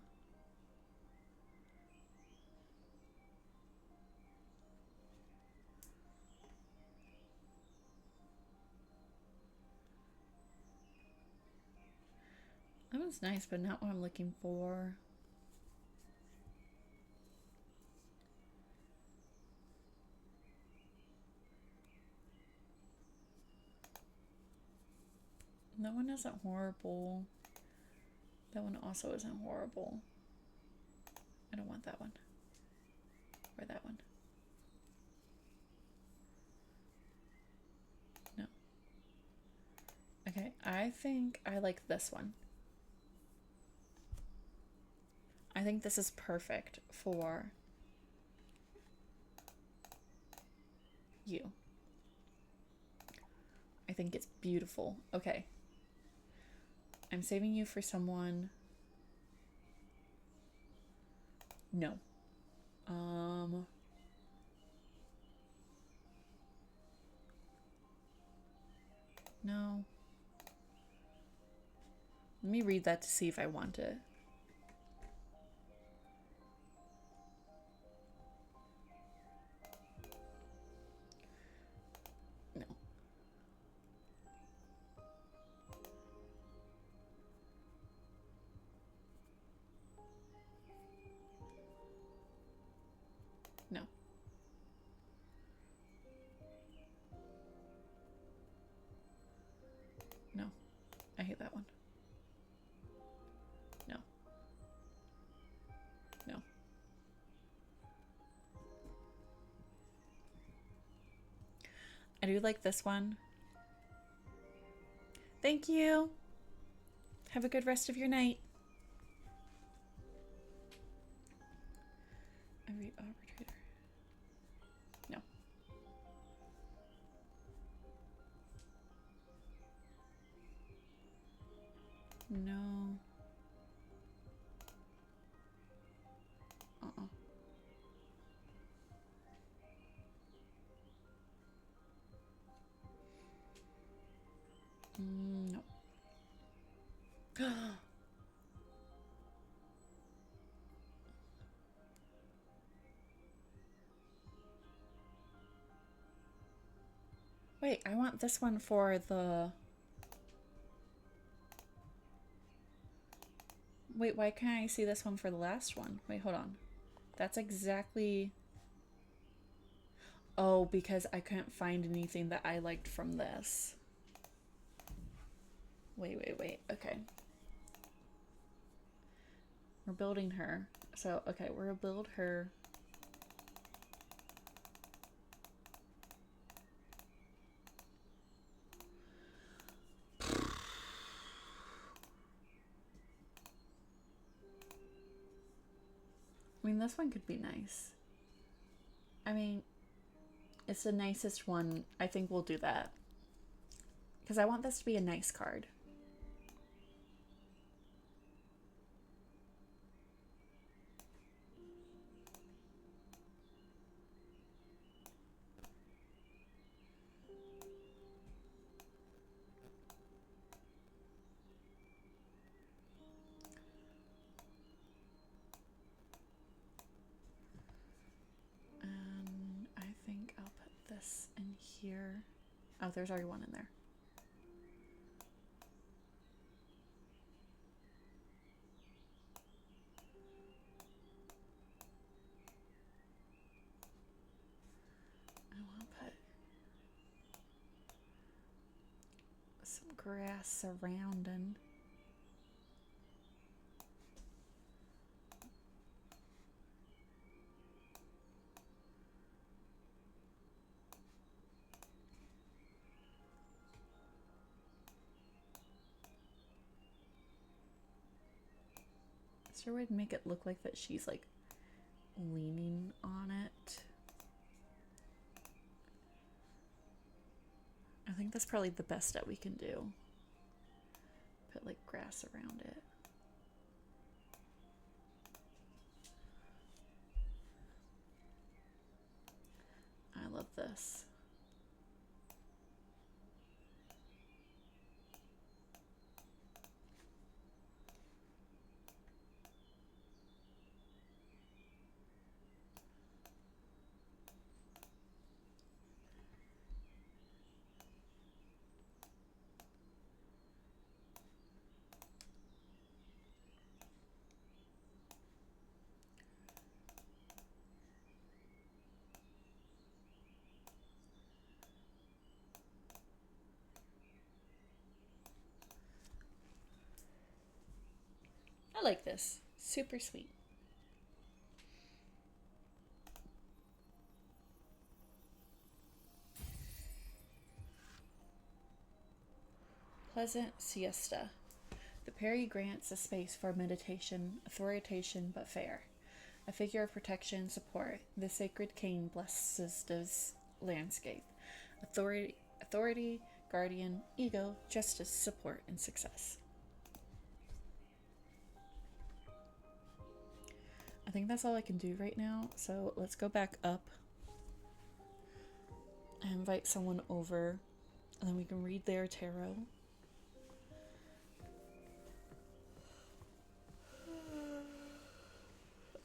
A: That one's nice, but not what I'm looking for. That one isn't horrible. That one also isn't horrible. I don't want that one. Or that one. No. Okay, I think I like this one. I think this is perfect for you. I think it's beautiful. Okay. I'm saving you for someone. No. No. Let me read that to see if I want it. No. No. No. I hate that one. No. No. I do like this one. Thank you. Have a good rest of your night. I read arbitrator. No. No. No. Wait, I want this one for the... Wait, why can't I see this one for the last one? Wait, hold on. That's exactly... Oh, because I couldn't find anything that I liked from this. Wait. Okay. We're building her. So, okay, we're gonna build her. I mean, this one could be nice. I mean, it's the nicest one. I think we'll do that. Because I want this to be a nice card. I think I'll put this in here. Oh, there's already one in there. I want to put some grass surrounding. Is there a way to make it look like that she's like leaning on it? I think that's probably the best that we can do. Put like grass around it. I love this. I like this. Super sweet. Pleasant siesta. The Peri grants a space for meditation, authorization but fair. A figure of protection and support, the sacred cane blesses this landscape. Authority, guardian, ego, justice, support, and success. I think that's all I can do right now, so let's go back up and invite someone over, and then we can read their tarot.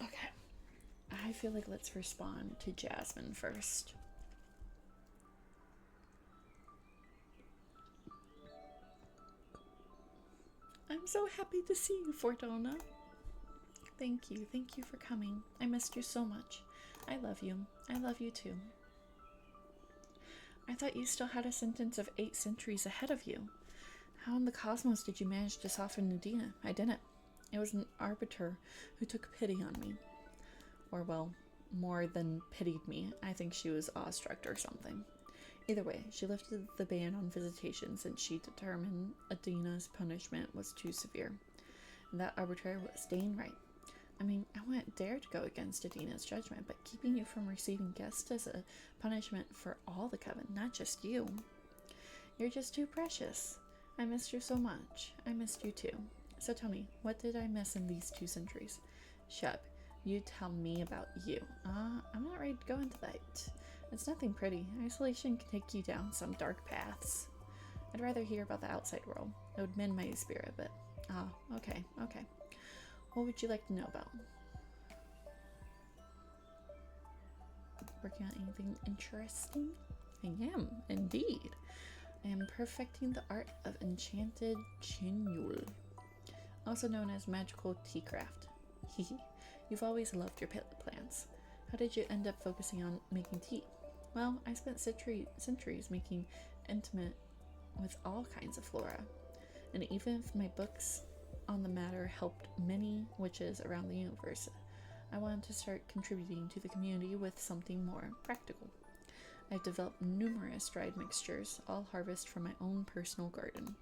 A: Okay, I feel like let's respond to Jasmine first. I'm so happy to see you, Fortuna. Thank you for coming. I missed you so much. I love you. I love you too. I thought you still had a sentence of 8 centuries ahead of you. How in the cosmos did you manage to soften Nadina? I didn't. It was an arbiter who took pity on me. Or, well, more than pitied me. I think she was awestruck or something. Either way, she lifted the ban on visitation since she determined Adina's punishment was too severe. And that arbiter was Dane right. I mean, I wouldn't dare to go against Adina's judgment, but keeping you from receiving guests is a punishment for all the coven, not just you. You're just too precious. I missed you so much. I missed you too. So tell me, what did I miss in these 2 centuries? Shut up. You tell me about you. I'm not ready to go into that. It's nothing pretty. Isolation can take you down some dark paths. I'd rather hear about the outside world. It would mend my spirit a bit. Okay. What would you like to know about? Working on anything interesting? I am, indeed. I am perfecting the art of enchanted chinule, also known as magical tea craft. Hehe. You've always loved your plants. How did you end up focusing on making tea? Well, I spent centuries making intimate with all kinds of flora, and even if my books on the matter helped many witches around the universe, I wanted to start contributing to the community with something more practical. I've developed numerous dried mixtures, all harvested from my own personal garden.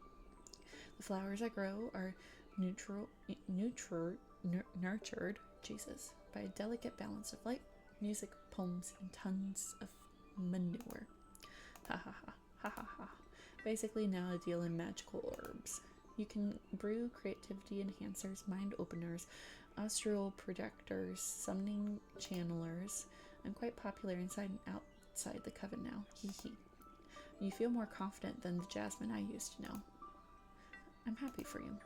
A: The flowers I grow are nurtured, Jesus, by a delicate balance of light, music, poems, and tons of manure. Ha ha ha, ha ha ha. Basically, now I deal in magical herbs. You can brew creativity enhancers, mind openers, astral projectors, summoning channelers. I'm quite popular inside and outside the coven now. Hee hee. You feel more confident than the Jasmine I used to know. I'm happy for you.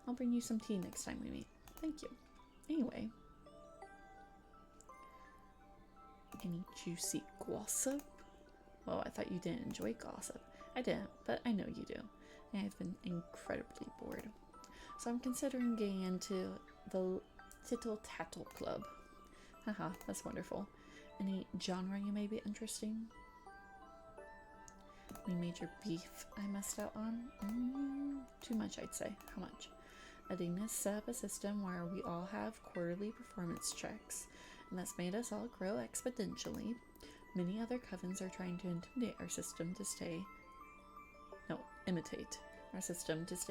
A: I'll bring you some tea next time we meet. Thank you. Anyway. Any juicy gossip? Well, I thought you didn't enjoy gossip. I didn't, but I know you do. And I've been incredibly bored. So I'm considering getting into the Tittle Tattle Club. Haha, that's wonderful. Any genre you may be interested in? Any major beef I missed out on? Too much, I'd say. How much? Adina's set up a system where we all have quarterly performance checks, and that's made us all grow exponentially. Many other covens are trying to imitate our system to stay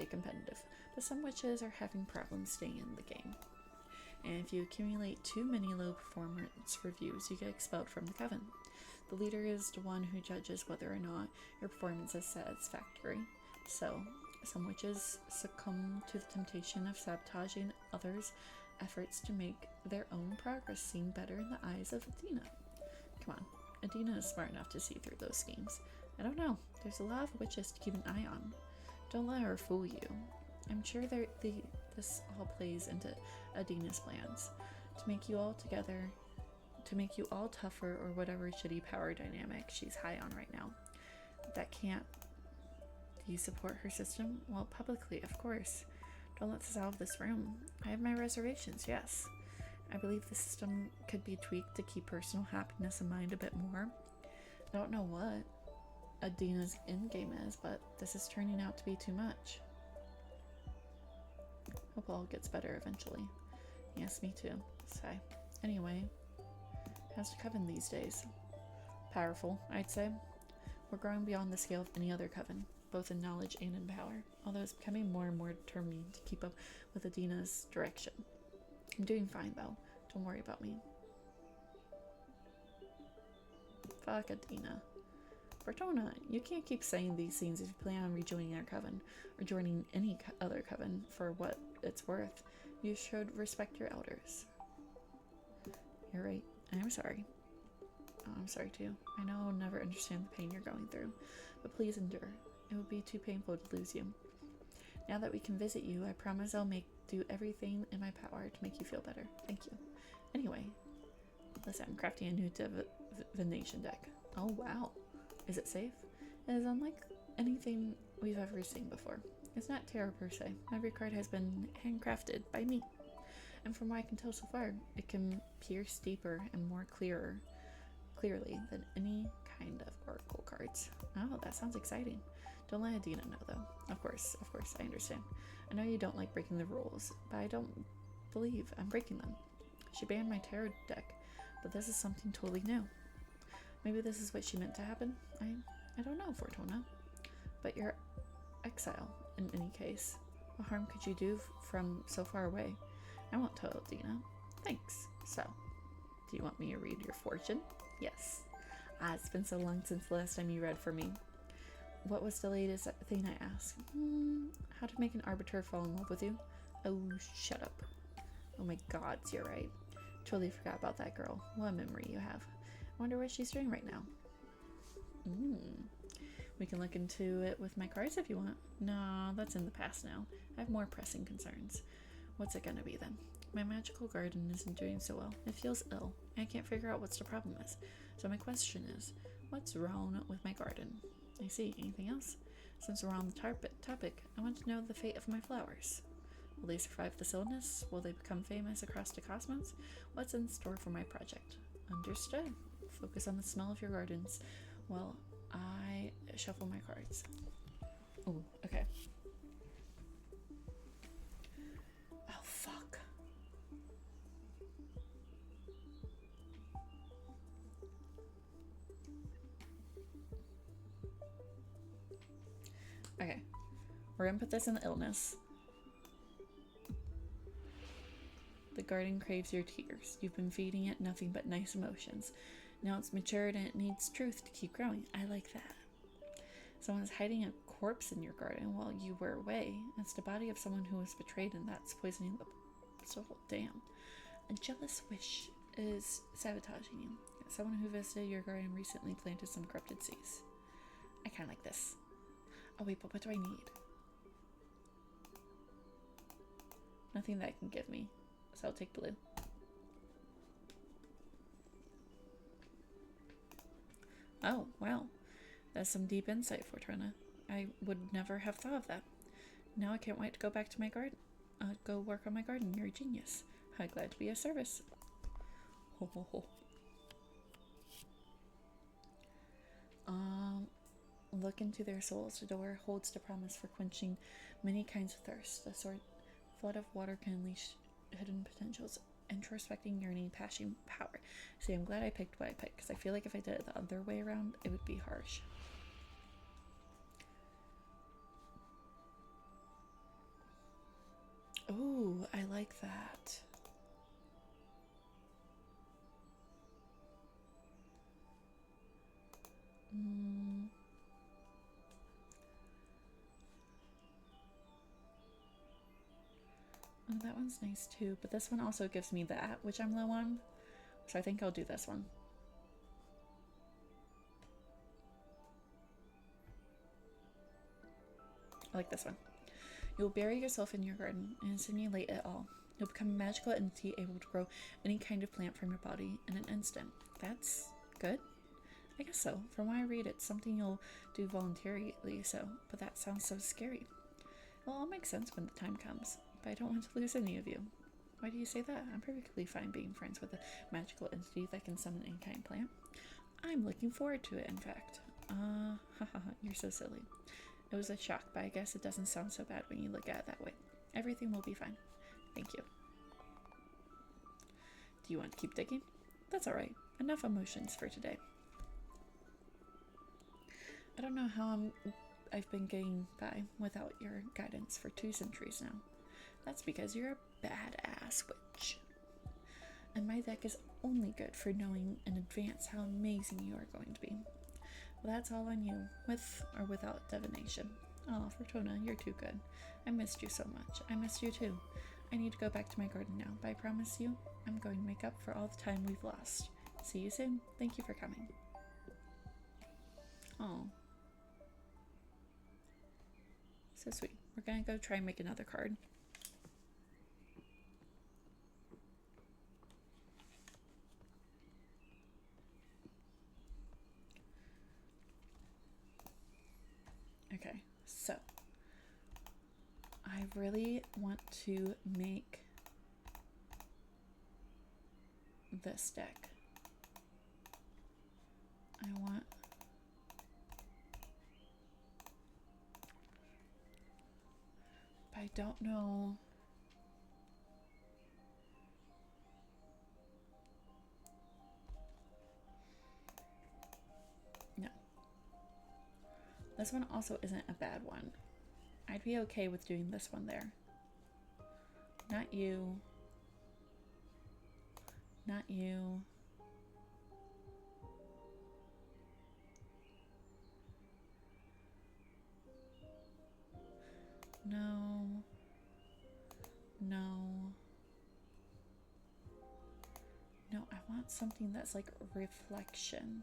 A: competitive, but some witches are having problems staying in the game. And if you accumulate too many low performance reviews, you get expelled from the coven. The leader is the one who judges whether or not your performance is satisfactory. So, some witches succumb to the temptation of sabotaging others' efforts to make their own progress seem better in the eyes of Adina. Come on, Adina is smart enough to see through those schemes. I don't know, there's a lot of witches to keep an eye on. Don't let her fool you. I'm sure this all plays into Adina's plans, to make you all tougher or whatever shitty power dynamic she's high on right now. That can't. Do you support her system? Well, publicly, of course. Don't let us out of this room. I have my reservations, yes. I believe the system could be tweaked to keep personal happiness in mind a bit more. I don't know what Adina's endgame is, but this is turning out to be too much. Hope all gets better eventually. Yes, me too. Sigh. Anyway, how's the coven these days? Powerful, I'd say. We're growing beyond the scale of any other coven, both in knowledge and in power, although it's becoming more and more determined to keep up with Adina's direction. I'm doing fine, though. Don't worry about me. Fuck Adina. Bertona, you can't keep saying these things if you plan on rejoining our coven, or joining any other coven for what it's worth. You should respect your elders. You're right. I'm sorry. Oh, I'm sorry too. I know I'll never understand the pain you're going through, but please endure. It would be too painful to lose you. Now that we can visit you, I promise I'll do everything in my power to make you feel better. Thank you. Anyway, listen, I'm crafting a new divination deck. Oh wow. Is it safe? It is unlike anything we've ever seen before. It's not tarot per se. Every card has been handcrafted by me. And from what I can tell so far, it can pierce deeper and more clearly than any kind of oracle cards. Oh, that sounds exciting. Don't let Adina know though. Of course, I understand. I know you don't like breaking the rules, but I don't believe I'm breaking them. She banned my tarot deck, but this is something totally new. Maybe this is what she meant to happen? I don't know, Fortuna. But you're exile, in any case. What harm could you do from so far away? I won't tell Adina. Thanks. So, do you want me to read your fortune? Yes. It's been so long since the last time you read for me. What was the latest thing I asked? How to make an arbiter fall in love with you? Oh, shut up. Oh my god, you're right. Totally forgot about that girl. What a memory you have. I wonder what she's doing right now. We can look into it with my cards if you want. No, that's in the past now. I have more pressing concerns. What's it gonna be then? My magical garden isn't doing so well. It feels ill. I can't figure out what the problem is. So my question is, What's wrong with my garden? I see. Anything else? Since we're on the topic, I want to know the fate of my flowers. Will they survive this illness? Will they become famous across the cosmos? What's in store for my project? Understood. Focus on the smell of your gardens while I shuffle my cards. Oh, okay. Oh, fuck. Okay. We're gonna put this in the illness. The garden craves your tears. You've been feeding it nothing but nice emotions. Now it's matured and it needs truth to keep growing. I like that. Someone's hiding a corpse in your garden while you were away. It's the body of someone who was betrayed, and that's poisoning the soul. Damn. A jealous wish is sabotaging you. Someone who visited your garden recently planted some corrupted seeds. I kind of like this. Oh wait, but what do I need? Nothing that can give me. So I'll take blue. Oh, wow. That's some deep insight, Fortuna. I would never have thought of that. Now I can't wait to go back to my garden. Go work on my garden. You're a genius. I'm glad to be of service. Ho ho ho. Look into their souls. The door holds the promise for quenching many kinds of thirst. The flood of water can unleash hidden potentials, introspecting, yearning, passion, power. See, I'm glad I picked what I picked, because I feel like if I did it the other way around, it would be harsh. Oh, I like that. Oh, that one's nice too, but this one also gives me that, which I'm low on. So I think I'll do this one. I like this one. You'll bury yourself in your garden and insinuate it all. You'll become a magical entity able to grow any kind of plant from your body in an instant. That's good? I guess so. From what I read, it's something you'll do voluntarily, so, but that sounds so scary. It'll all make sense when the time comes, but I don't want to lose any of you. Why do you say that? I'm perfectly fine being friends with a magical entity that can summon any kind of plant. I'm looking forward to it, in fact. Haha, you're so silly. It was a shock, but I guess it doesn't sound so bad when you look at it that way. Everything will be fine. Thank you. Do you want to keep digging? That's alright. Enough emotions for today. I don't know how I've been getting by without your guidance for 2 centuries now. That's because you're a badass witch. And my deck is only good for knowing in advance how amazing you are going to be. Well, that's all on you, with or without divination. Oh, Fortuna, you're too good. I missed you so much. I missed you too. I need to go back to my garden now, but I promise you, I'm going to make up for all the time we've lost. See you soon. Thank you for coming. Oh. So sweet. We're gonna go try and make another card. Okay, so I really want to make this deck. But I don't know. No. This one also isn't a bad one. I'd be okay with doing this one there. Not you. Not you. No. No. No, I want something that's like reflection.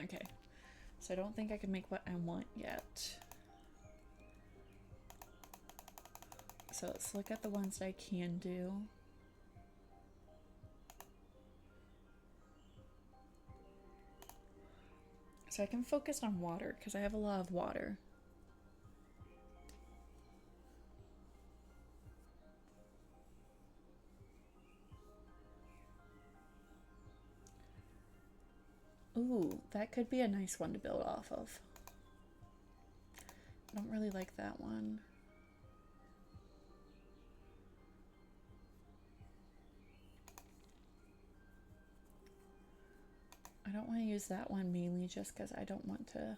A: Okay. So I don't think I can make what I want yet. So let's look at the ones that I can do. So I can focus on water because I have a lot of water. Ooh, that could be a nice one to build off of. I don't really like that one. I don't want to use that one mainly just because I don't want to.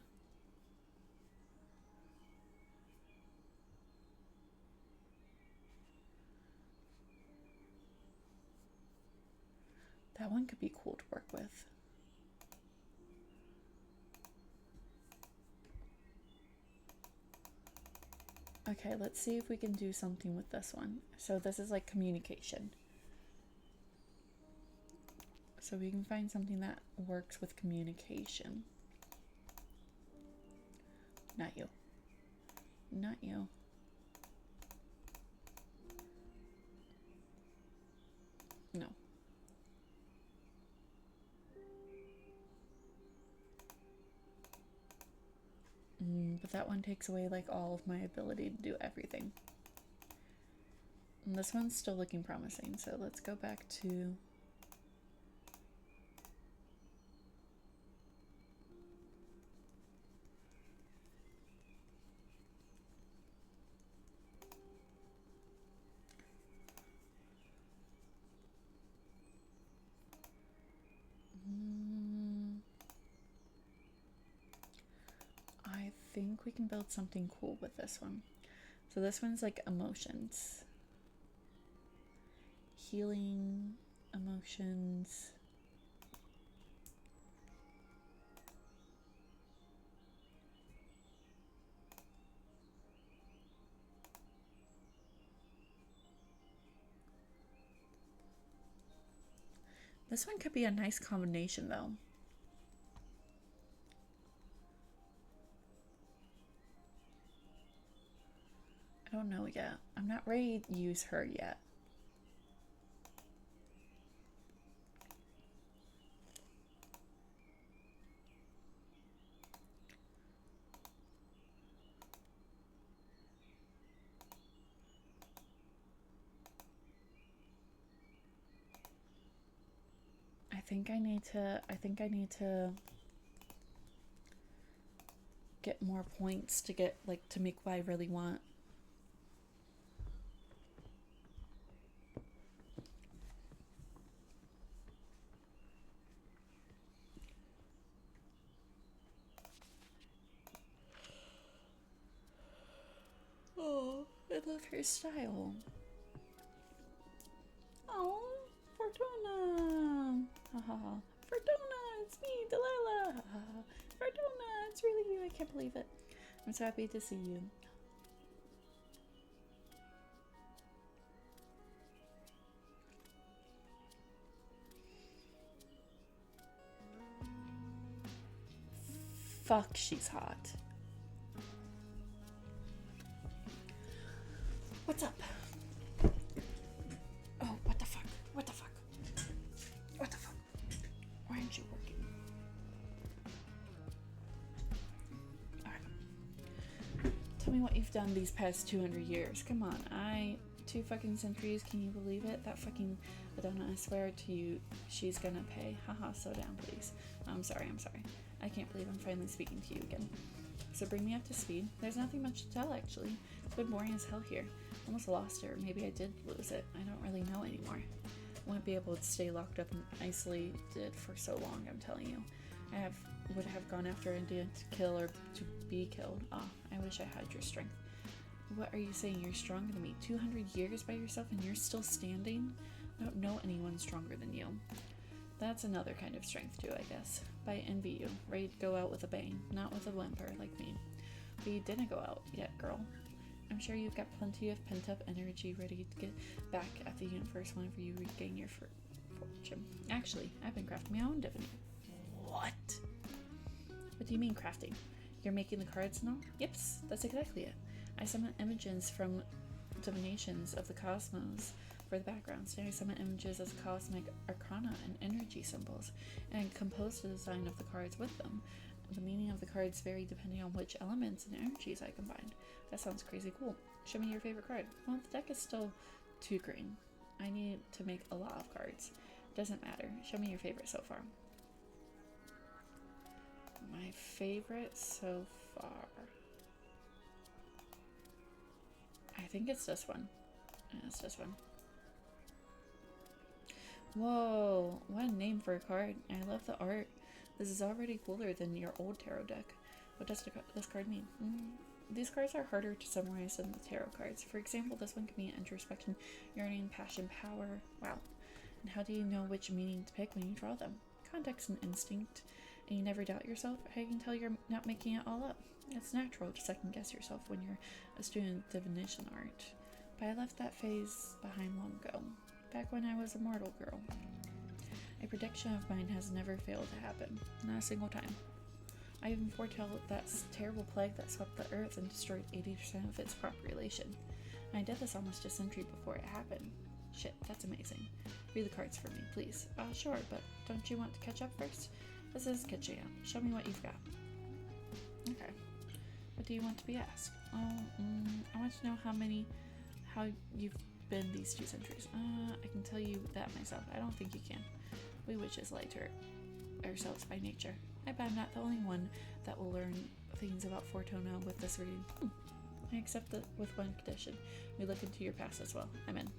A: That one could be cool to work with. Okay, let's see if we can do something with this one. So this is like communication. So we can find something that works with communication. Not you. Not you. No. But that one takes away like all of my ability to do everything. And this one's still looking promising, so let's go back to I think we can build something cool with this one. So this one's like emotions. Healing emotions. This one could be a nice combination though. I don't know yet. I'm not ready to use her yet. I think I need to get more points to get like to make what I really want. Oh, I love her style. Oh, Fortuna! Haha. Fortuna, it's me, Delilah! Fortuna, it's really you, I can't believe it. I'm so happy to see you. Fuck, she's hot. What's up? Oh, what the fuck? What the fuck? What the fuck? Why aren't you working? Alright. Tell me what you've done these past 200 years. Come on, 2 fucking centuries, can you believe it? That fucking Madonna, I swear to you, she's gonna pay. Haha, slow down, please. I'm sorry. I can't believe I'm finally speaking to you again. So bring me up to speed. There's nothing much to tell, actually. It's been boring as hell here. Almost lost her. Maybe I did lose it. I don't really know anymore. I wouldn't be able to stay locked up and isolated for so long, I'm telling you. Would have gone after India to kill or to be killed. I wish I had your strength. What are you saying? You're stronger than me? 200 years by yourself and you're still standing? I don't know anyone stronger than you. That's another kind of strength too, I guess. But I envy you. Ready to go out with a bang, not with a whimper like me. But you didn't go out yet, girl. I'm sure you've got plenty of pent-up energy ready to get back at the universe whenever you regain your fortune. Actually, I've been crafting my own divinity. What? What do you mean crafting? You're making the cards now? Yips, that's exactly it. I summon images from divinations of the cosmos for the backgrounds. Now I summon images as cosmic arcana and energy symbols, and compose the design of the cards with them. The meaning of the cards vary depending on which elements and energies I combined. That sounds crazy cool. Show me your favorite card. Well, the deck is still too green. I need to make a lot of cards. Doesn't matter. Show me your favorite so far. My favorite so far. I think it's this one. Yeah, it's this one. Whoa, what a name for a card. I love the art. This is already cooler than your old tarot deck. What does this card mean? These cards are harder to summarize than the tarot cards. For example, this one can mean introspection, yearning, passion, power. Wow. And how do you know which meaning to pick when you draw them? Context and instinct. And you never doubt yourself? I can tell you're not making it all up. It's natural to second guess yourself when you're a student of divination art. But I left that phase behind long ago, back when I was a mortal girl. A prediction of mine has never failed to happen, not a single time. I even foretell that terrible plague that swept the earth and destroyed 80% of its population. And I did this almost a century before it happened. Shit, that's amazing. Read the cards for me, please. Sure, but don't you want to catch up first? This is catching up. Show me what you've got. Okay. What do you want to be asked? I want to know how you've been these 2 centuries. I can tell you that myself. I don't think you can. We witches lie to ourselves by nature. I bet I'm not the only one that will learn things about Fortuna with this reading. I accept that with one condition. We look into your past as well. I'm in.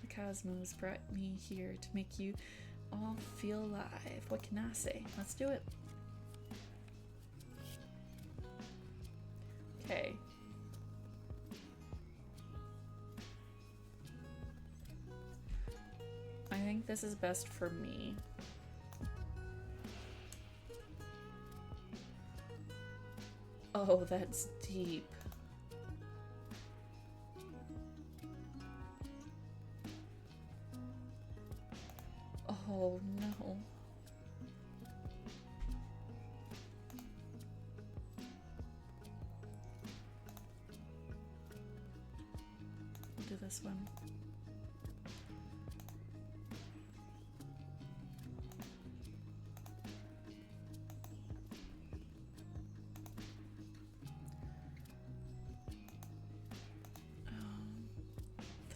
A: The cosmos brought me here to make you all feel alive. What can I say? Let's do it. Okay. I think this is best for me. Oh, that's deep. Oh no. We'll do this one.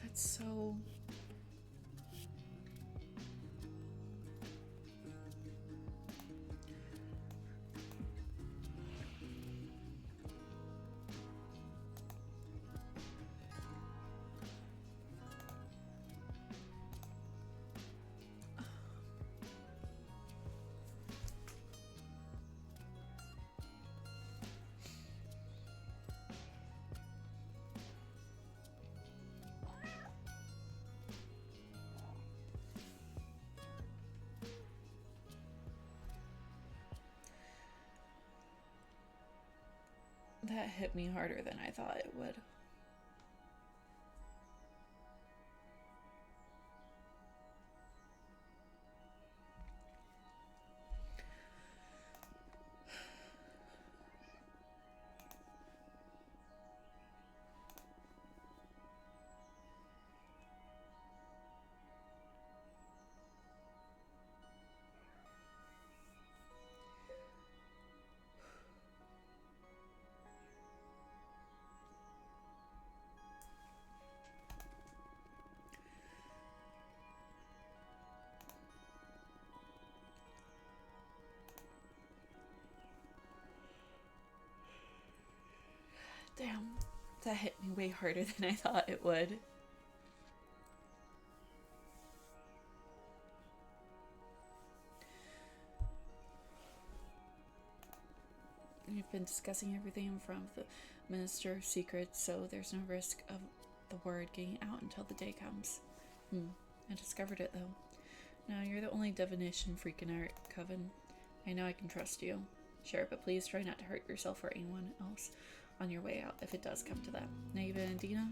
A: That's so... That hit me harder than I thought it would. Damn, that hit me way harder than I thought it would. We've been discussing everything in front of the Minister of Secrets, so there's no risk of the word getting out until the day comes. I discovered it, though. Now, you're the only divination freak in our coven. I know I can trust you. Sure, but please try not to hurt yourself or anyone else on your way out if it does come to that. Naeva and Dina?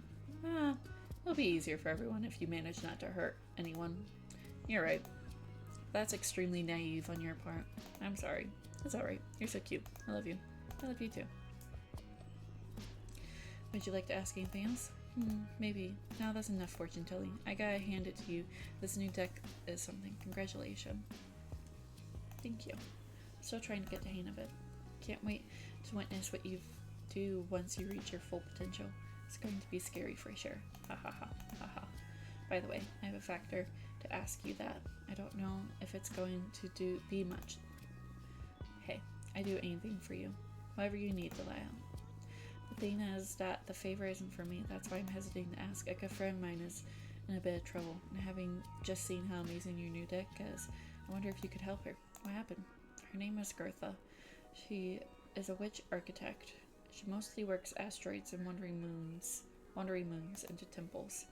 A: It'll be easier for everyone if you manage not to hurt anyone. You're right. That's extremely naive on your part. I'm sorry. It's alright. You're so cute. I love you. I love you too. Would you like to ask anything else? Maybe. No, that's enough fortune telling. I gotta hand it to you. This new deck is something. Congratulations. Thank you. Still trying to get the hang of it. Can't wait to witness what you do once you reach your full potential. It's going to be scary for sure. Ha ha ha ha ha. By the way, I have a factor to ask you that. I don't know if it's going to be much. Hey, I do anything for you. Whatever you need, Delilah. The thing is that the favor isn't for me. That's why I'm hesitating to ask. A good friend of mine is in a bit of trouble, and having just seen how amazing your new deck is, I wonder if you could help her. What happened? Her name is Gertha. She is a witch architect. She mostly works asteroids and wandering moons into temples.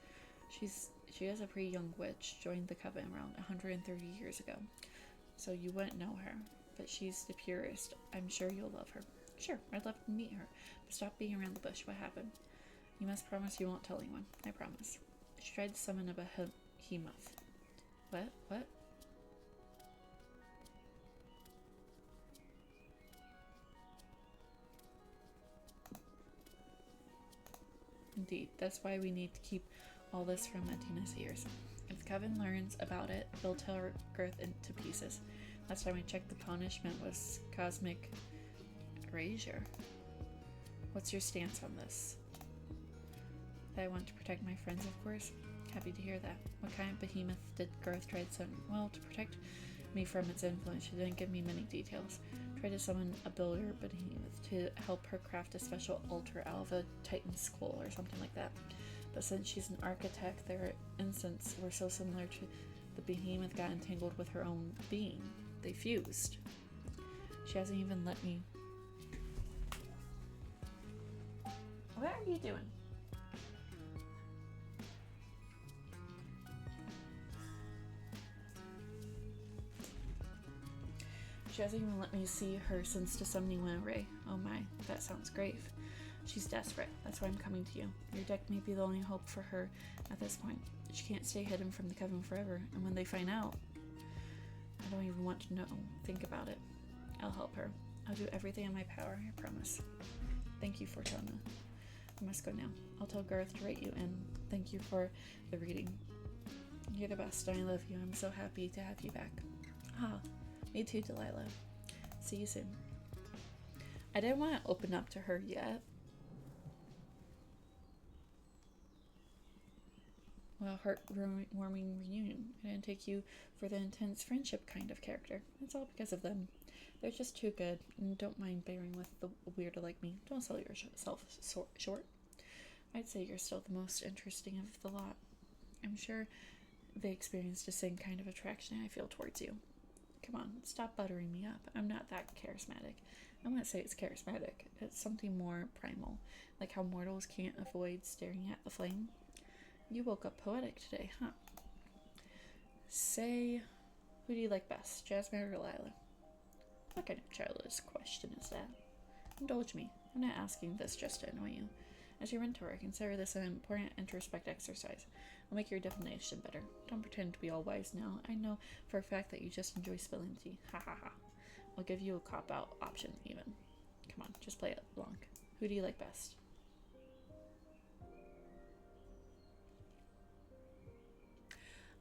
A: She is a pretty young witch, joined the coven around 130 years ago. So you wouldn't know her, but she's the purest. I'm sure you'll love her. Sure, I'd love to meet her, but stop being around the bush. What happened? You must promise you won't tell anyone. I promise. She tried to summon a behemoth. What? Indeed, that's why we need to keep all this from Atina's ears. If the coven learns about it, they'll tear Girth into pieces. Last time I checked, the punishment was Cosmic Erasure. What's your stance on this? I want to protect my friends, of course. Happy to hear that. What kind of behemoth did Girth try to summon? Well, to protect me from its influence, she didn't give me many details. Tried to summon a builder behemoth to help her craft a special altar out of a titan skull or something like that. But since she's an architect, their instants were so similar to the behemoth got entangled with her own being. They fused. She hasn't even let me... What are you doing? She hasn't even let me see her since the summoning went away. Oh my, that sounds grave. She's desperate. That's why I'm coming to you. Your deck may be the only hope for her at this point. She can't stay hidden from the coven forever, and when they find out, I don't even want to know. Think about it. I'll help her. I'll do everything in my power, I promise. Thank you, Fortuna. I must go now. I'll tell Garth to write you in. Thank you for the reading. You're the best. I love you. I'm so happy to have you back. Me too, Delilah. See you soon. I didn't want to open up to her yet. Well, heart-warming reunion. I didn't take you for the intense friendship kind of character. It's all because of them. They're just too good, and don't mind bearing with the weirdo like me. Don't sell yourself short. I'd say you're still the most interesting of the lot. I'm sure they experienced the same kind of attraction I feel towards you. Come on, stop buttering me up. I'm not that charismatic. I wouldn't say it's charismatic. It's something more primal, like how mortals can't avoid staring at the flame. You woke up poetic today, huh? Say, who do you like best, Jasmine or Lila? What kind of childish question is that? Indulge me. I'm not asking this just to annoy you. As your mentor, I consider this an important introspect exercise. I'll make your definition better. Don't pretend to be all wise now. I know for a fact that you just enjoy spilling tea. Ha ha ha. I'll give you a cop-out option, even. Come on, just play it along. Who do you like best?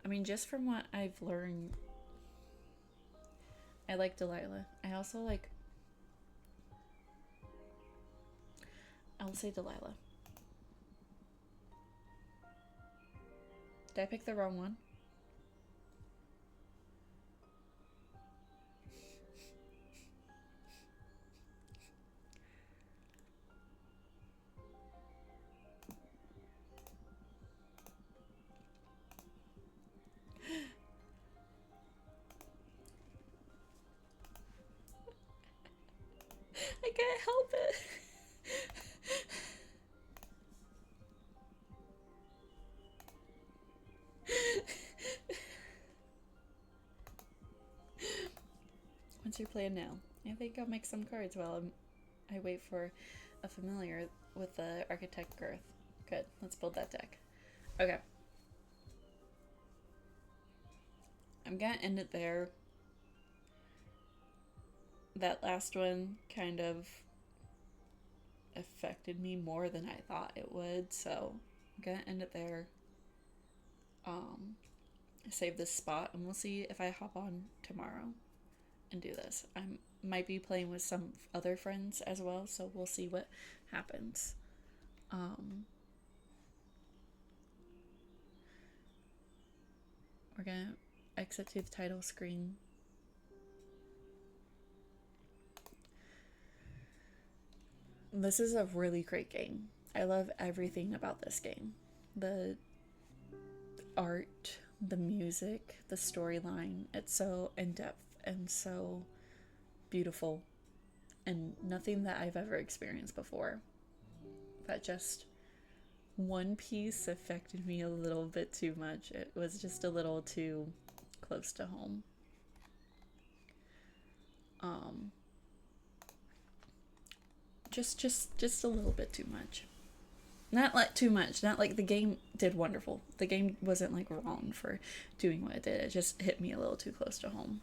A: I mean, just from what I've learned, I like Delilah. I also like... I'll say Delilah. Did I pick the wrong one? I can't help it. What's your plan now? I think I'll make some cards while I wait for a familiar with the architect Girth. Good, let's build that deck. Okay. I'm gonna end it there. That last one kind of affected me more than I thought it would, so I'm gonna end it there. Save this spot, and we'll see if I hop on tomorrow and do this. I might be playing with some other friends as well, so we'll see what happens. We're gonna exit to the title screen. This is a really great game. I love everything about this game. The art, the music, the storyline. It's so in-depth and so beautiful, and nothing that I've ever experienced before. That just one piece affected me a little bit too much. It was just a little too close to home. Just a little bit too much. Not like too much. Not like the game did wonderful. The game wasn't like wrong for doing what it did. It just hit me a little too close to home.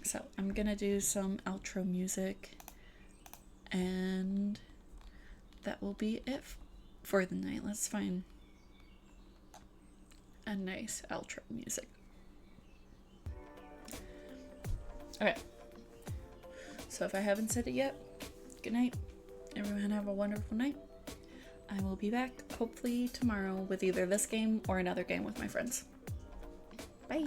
A: So I'm gonna do some outro music, and that will be it for the night. Let's find a nice outro music. Okay. So if I haven't said it yet, good night. Everyone have a wonderful night. I will be back hopefully tomorrow with either this game or another game with my friends. Bye.